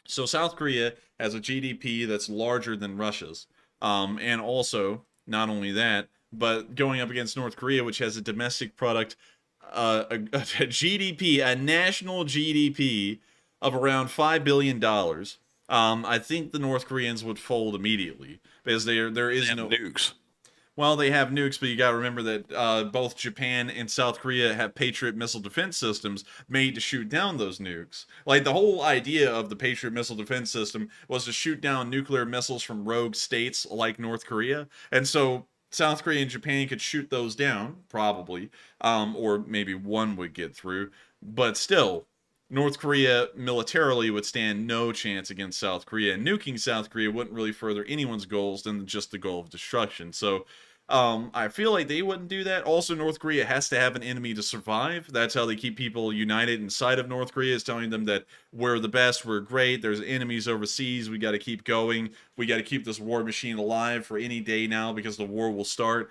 So South Korea has a GDP that's larger than Russia's. And also, not only that, but going up against North Korea, which has a domestic product, a GDP, a national GDP of around $5 billion. I think the North Koreans would fold immediately because there is no nukes. Well, they have nukes, but you got to remember that both Japan and South Korea have Patriot missile defense systems made to shoot down those nukes. Like, the whole idea of the Patriot missile defense system was to shoot down nuclear missiles from rogue states like North Korea. And so South Korea and Japan could shoot those down, probably, or maybe one would get through. But still, North Korea militarily would stand no chance against South Korea. And nuking South Korea wouldn't really further anyone's goals than just the goal of destruction. So I feel like they wouldn't do that. Also, North Korea has to have an enemy to survive. That's how they keep people united inside of North Korea, is telling them that we're the best, we're great, there's enemies overseas, we got to keep going, we got to keep this war machine alive for any day now because the war will start.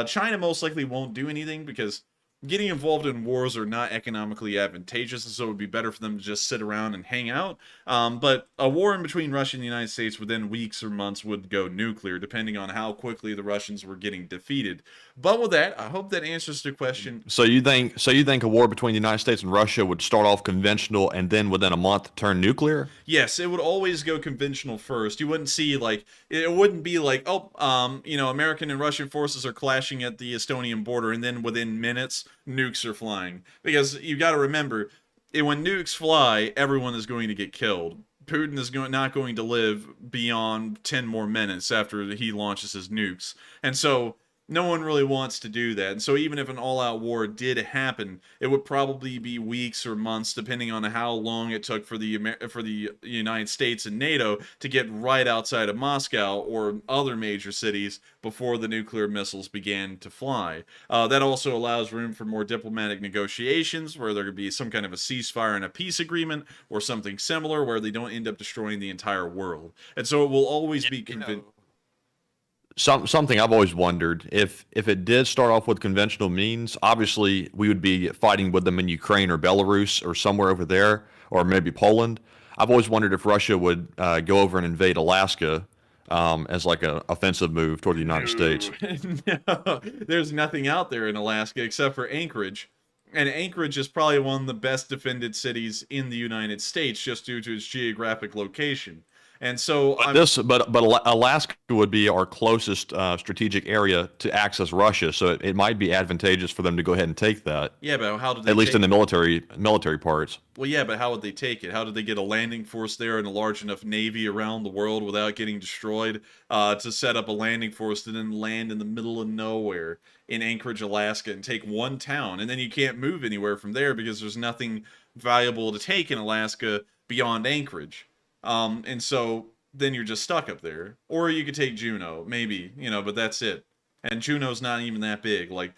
China most likely won't do anything because getting involved in wars are not economically advantageous, and so it would be better for them to just sit around and hang out. But a war in between Russia and the United States within weeks or months would go nuclear, depending on how quickly the Russians were getting defeated. But with that, I hope that answers the question. So you think a war between the United States and Russia would start off conventional and then within a month turn nuclear? Yes, it would always go conventional first. You wouldn't see, like, it wouldn't be like, American and Russian forces are clashing at the Estonian border, and then within minutes, nukes are flying. Because you got to remember, when nukes fly, everyone is going to get killed. Putin is not going to live beyond 10 more minutes after he launches his nukes. And so no one really wants to do that. And so even if an all-out war did happen, it would probably be weeks or months, depending on how long it took for the United States and NATO to get right outside of Moscow or other major cities before the nuclear missiles began to fly. That also allows room for more diplomatic negotiations, where there could be some kind of a ceasefire and a peace agreement, or something similar, where they don't end up destroying the entire world. And so it will always be Something I've always wondered, if it did start off with conventional means, obviously we would be fighting with them in Ukraine or Belarus or somewhere over there, or maybe Poland. I've always wondered if Russia would go over and invade Alaska as like an offensive move toward the United States. No, there's nothing out there in Alaska except for Anchorage. And Anchorage is probably one of the best defended cities in the United States just due to its geographic location. And so, but Alaska would be our closest strategic area to access Russia, so it might be advantageous for them to go ahead and take that. Yeah, but how did they at least in the military parts? Well, yeah, but how would they take it? How did they get a landing force there and a large enough navy around the world without getting destroyed to set up a landing force to then land in the middle of nowhere in Anchorage, Alaska, and take one town? And then you can't move anywhere from there because there's nothing valuable to take in Alaska beyond Anchorage. And so then you're just stuck up there. Or you could take Juneau, maybe, but that's it. And Juneau's not even that big. Like,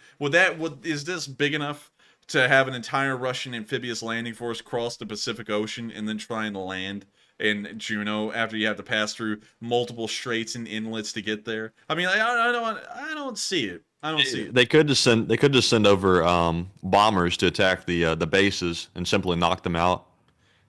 is this big enough to have an entire Russian amphibious landing force cross the Pacific Ocean and then trying to land in Juneau after you have to pass through multiple straits and inlets to get there? I mean, I don't see it. I don't see it. They could just send over bombers to attack the bases and simply knock them out.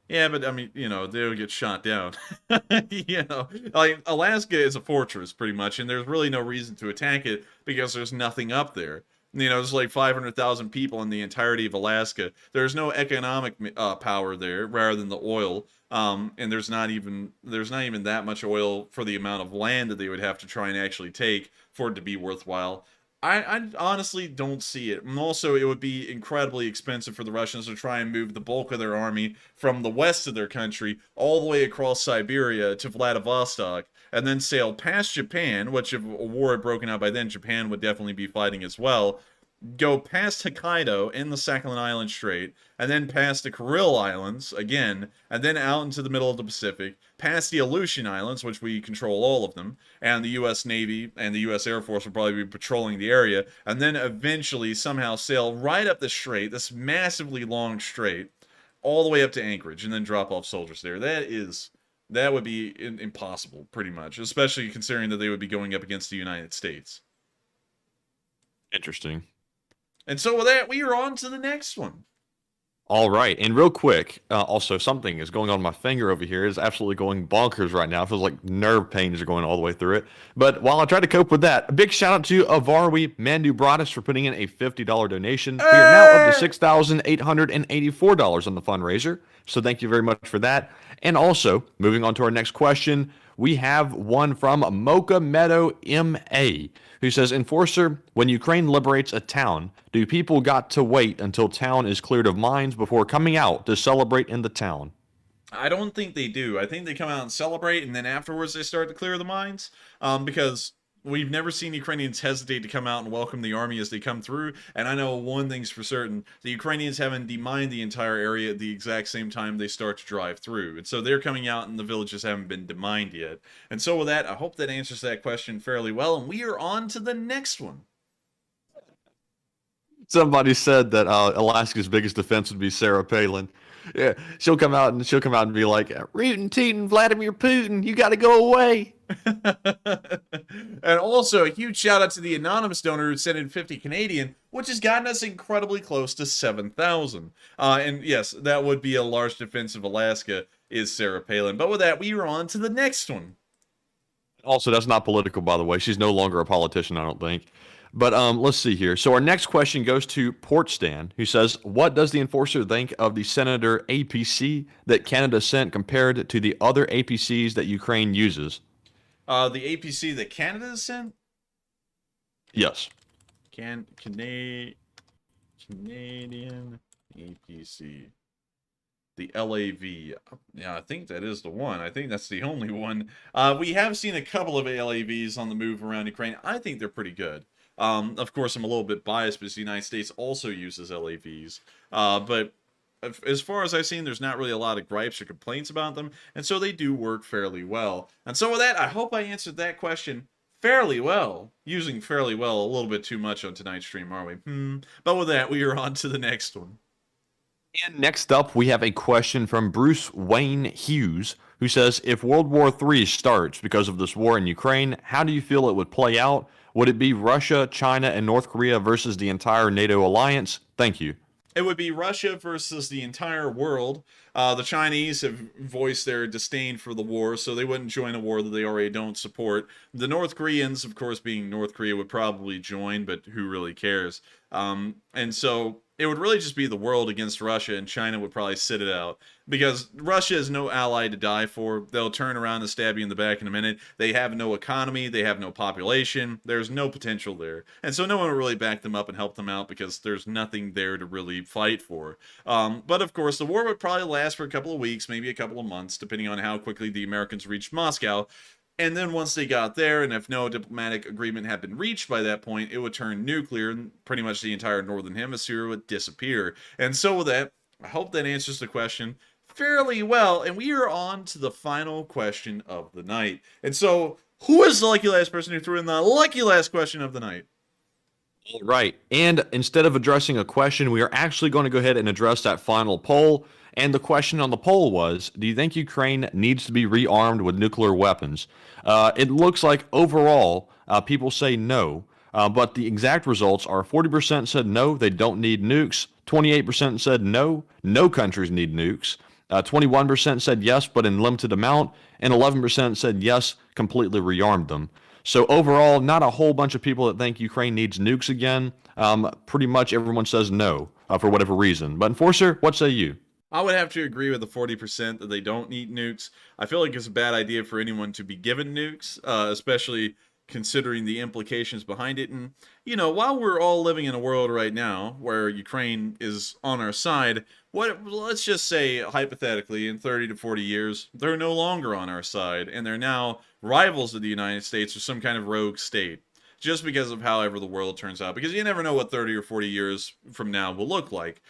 Yeah, but I mean, they'll get shot down. Like, Alaska is a fortress pretty much, and there's really no reason to attack it because there's nothing up there. There's like 500,000 people in the entirety of Alaska. There's no economic power there, rather than the oil. And there's not even that much oil for the amount of land that they would have to try and actually take for it to be worthwhile. I honestly don't see it. And also, it would be incredibly expensive for the Russians to try and move the bulk of their army from the west of their country all the way across Siberia to Vladivostok, and then sail past Japan, which if a war had broken out by then, Japan would definitely be fighting as well. go past Hokkaido in the Sakhalin Island Strait, and then past the Kuril Islands again, and then out into the middle of the Pacific, past the Aleutian Islands, which we control all of them, and the U.S. Navy and the U.S. Air Force will probably be patrolling the area, and then eventually somehow sail right up the strait, this massively long strait, all the way up to Anchorage, and then drop off soldiers there. That would be impossible, pretty much, especially considering that they would be going up against the United States. Interesting. And so with that, we are on to the next one. All right, and real quick, also something is going on my finger over here. It's absolutely going bonkers right now. It feels like nerve pains are going all the way through it. But while I try to cope with that, a big shout out to Avarwi Mandubratis for putting in a $50 donation. We are now up to $6,884 on the fundraiser. So thank you very much for that. And also, moving on to our next question, we have one from Mocha Meadow MA, who says, Enforcer, when Ukraine liberates a town, do people got to wait until town is cleared of mines before coming out to celebrate in the town? I don't think they do. I think they come out and celebrate, and then afterwards they start to clear the mines, because we've never seen Ukrainians hesitate to come out and welcome the army as they come through, and I know one thing's for certain, the Ukrainians haven't demined the entire area at the exact same time they start to drive through, and so they're coming out and the villages haven't been demined yet. And so with that, I hope that answers that question fairly well, and we are on to the next one. Somebody said that Alaska's biggest defense would be Sarah Palin. Yeah, she'll come out and be like, "Rootin' tootin' Vladimir Putin, you got to go away." And also a huge shout out to the anonymous donor who sent in 50 Canadian, which has gotten us incredibly close to 7,000. And yes, that would be a large defense of Alaska, is Sarah Palin. But with that, we are on to the next one. Also, that's not political, by the way. She's no longer a politician, I don't think. But let's see here. So our next question goes to Portstan, who says, what does the Enforcer think of the Senator APC that Canada sent compared to the other APCs that Ukraine uses? The APC that Canada has sent? Yes. Canadian APC. The LAV. Yeah, I think that is the one. I think that's the only one. We have seen a couple of LAVs on the move around Ukraine. I think they're pretty good. Of course, I'm a little bit biased because the United States also uses LAVs. But as far as I've seen, there's not really a lot of gripes or complaints about them, and so they do work fairly well. And so with that, I hope I answered that question fairly well. Using fairly well a little bit too much on tonight's stream, are we? But with that, we are on to the next one. And next up, we have a question from Bruce Wayne Hughes, who says, if World War III starts because of this war in Ukraine, how do you feel it would play out? Would it be Russia, China, and North Korea versus the entire NATO alliance? Thank you. It would be Russia versus the entire world. The Chinese have voiced their disdain for the war, so they wouldn't join a war that they already don't support. The North Koreans, of course, being North Korea, would probably join, but who really cares? And so it would really just be the world against Russia, and China would probably sit it out. Because Russia is no ally to die for. They'll turn around and stab you in the back in a minute. They have no economy. They have no population. There's no potential there. And so no one will really back them up and help them out because there's nothing there to really fight for. But of course, the war would probably last for a couple of weeks, maybe a couple of months, depending on how quickly the Americans reached Moscow. And then once they got there, and if no diplomatic agreement had been reached by that point, it would turn nuclear, and pretty much the entire northern hemisphere would disappear. And so with that, I hope that answers the question fairly well, and we are on to the final question of the night. And so, who is the lucky last person who threw in the lucky last question of the night? All right, and instead of addressing a question, we are actually going to go ahead and address that final poll. And the question on the poll was, do you think Ukraine needs to be rearmed with nuclear weapons? It looks like overall, people say no, but the exact results are 40% said no, they don't need nukes, 28% said no, no countries need nukes, 21% said yes, but in limited amount, and 11% said yes, completely rearmed them. So overall, not a whole bunch of people that think Ukraine needs nukes again. Pretty much everyone says no, for whatever reason. But Enforcer, what say you? I would have to agree with the 40% that they don't need nukes. I feel like it's a bad idea for anyone to be given nukes, especially considering the implications behind it. And, you know, while we're all living in a world right now where Ukraine is on our side, let's just say, hypothetically, in 30 to 40 years, they're no longer on our side, and they're now rivals of the United States or some kind of rogue state. just because of however the world turns out, because you never know what 30 or 40 years from now will look like.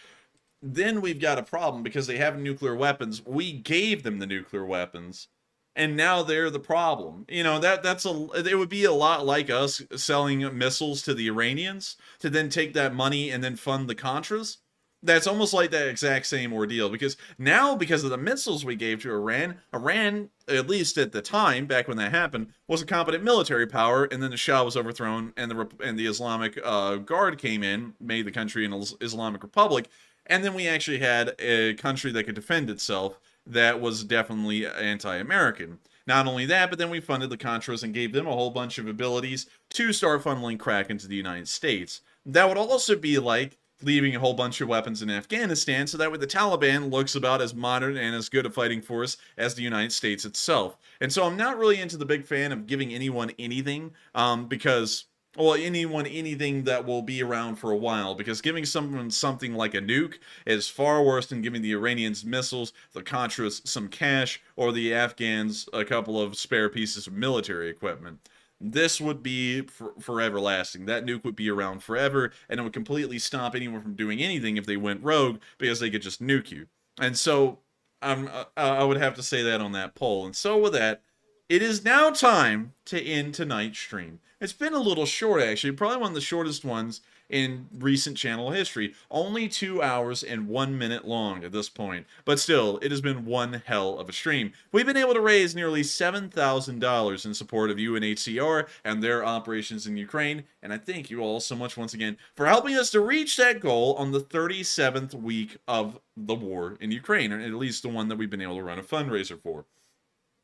Then we've got a problem because they have nuclear weapons. We gave them the nuclear weapons, and now they're the problem. You know, it would be a lot like us selling missiles to the Iranians to then take that money and then fund the Contras. That's almost like that exact same ordeal, because now, because of the missiles we gave to Iran, at least at the time, back when that happened, was a competent military power, and then the Shah was overthrown, and the Islamic Guard came in, made the country an Islamic Republic, and then we actually had a country that could defend itself that was definitely anti-American. Not only that, but then we funded the Contras and gave them a whole bunch of abilities to start funneling crack into the United States. That would also be like leaving a whole bunch of weapons in Afghanistan, so that way the Taliban looks about as modern and as good a fighting force as the United States itself. And so I'm not really into the big fan of giving anyone anything, because, well, anything that will be around for a while, because giving someone something like a nuke is far worse than giving the Iranians missiles, the Contras some cash, or the Afghans a couple of spare pieces of military equipment. This would be forever lasting. That nuke would be around forever, and it would completely stop anyone from doing anything if they went rogue, because they could just nuke you. And so I would have to say that on that poll. And so with that, it is now time to end tonight's stream. It's been a little short, actually. Probably one of the shortest ones in recent channel history. Only 2 hours and 1 minute long at this point. But still, it has been one hell of a stream. We've been able to raise nearly $7,000 in support of UNHCR and their operations in Ukraine. And I thank you all so much once again for helping us to reach that goal on the 37th week of the war in Ukraine. Or at least the one that we've been able to run a fundraiser for.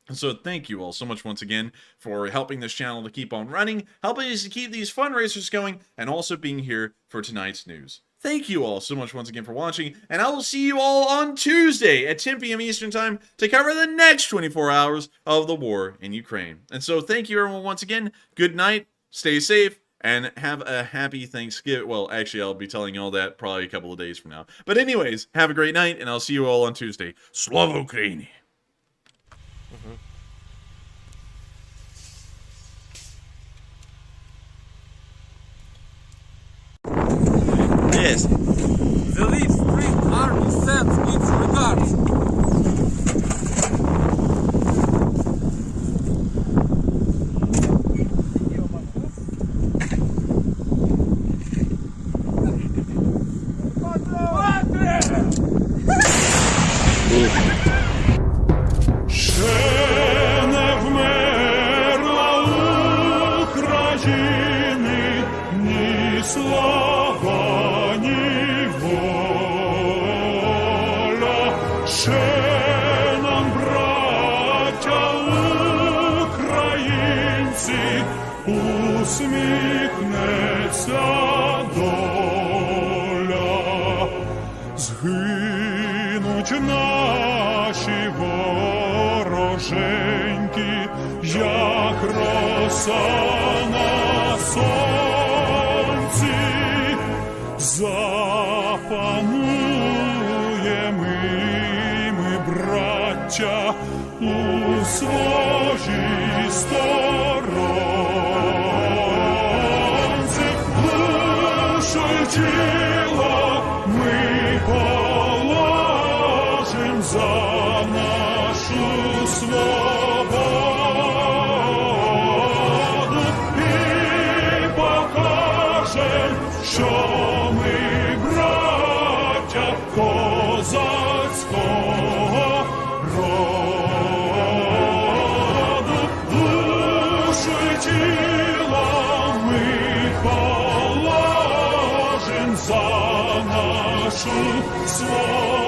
And so thank you all so much once again for helping this channel to keep on running, helping us to keep these fundraisers going, and also being here for tonight's news. Thank you all so much once again for watching, and I will see you all on Tuesday at 10 p.m. Eastern Time to cover the next 24 hours of the war in Ukraine. And so thank you everyone once again. Good night, stay safe, and have a happy Thanksgiving. Well, actually, I'll be telling you all that probably a couple of days from now. But anyways, have a great night, and I'll see you all on Tuesday. Slava Ukraini! Yes. The Lviv Spring Army sends its regards. Наші вороженьки, як роса на сонці, запануємо ми, браття, у своїй сторонці. Душу й тіло ми положим за нашу свободу і покажем, що ми браття козацького роду. Душу й тіло ми положим за нашу свободу.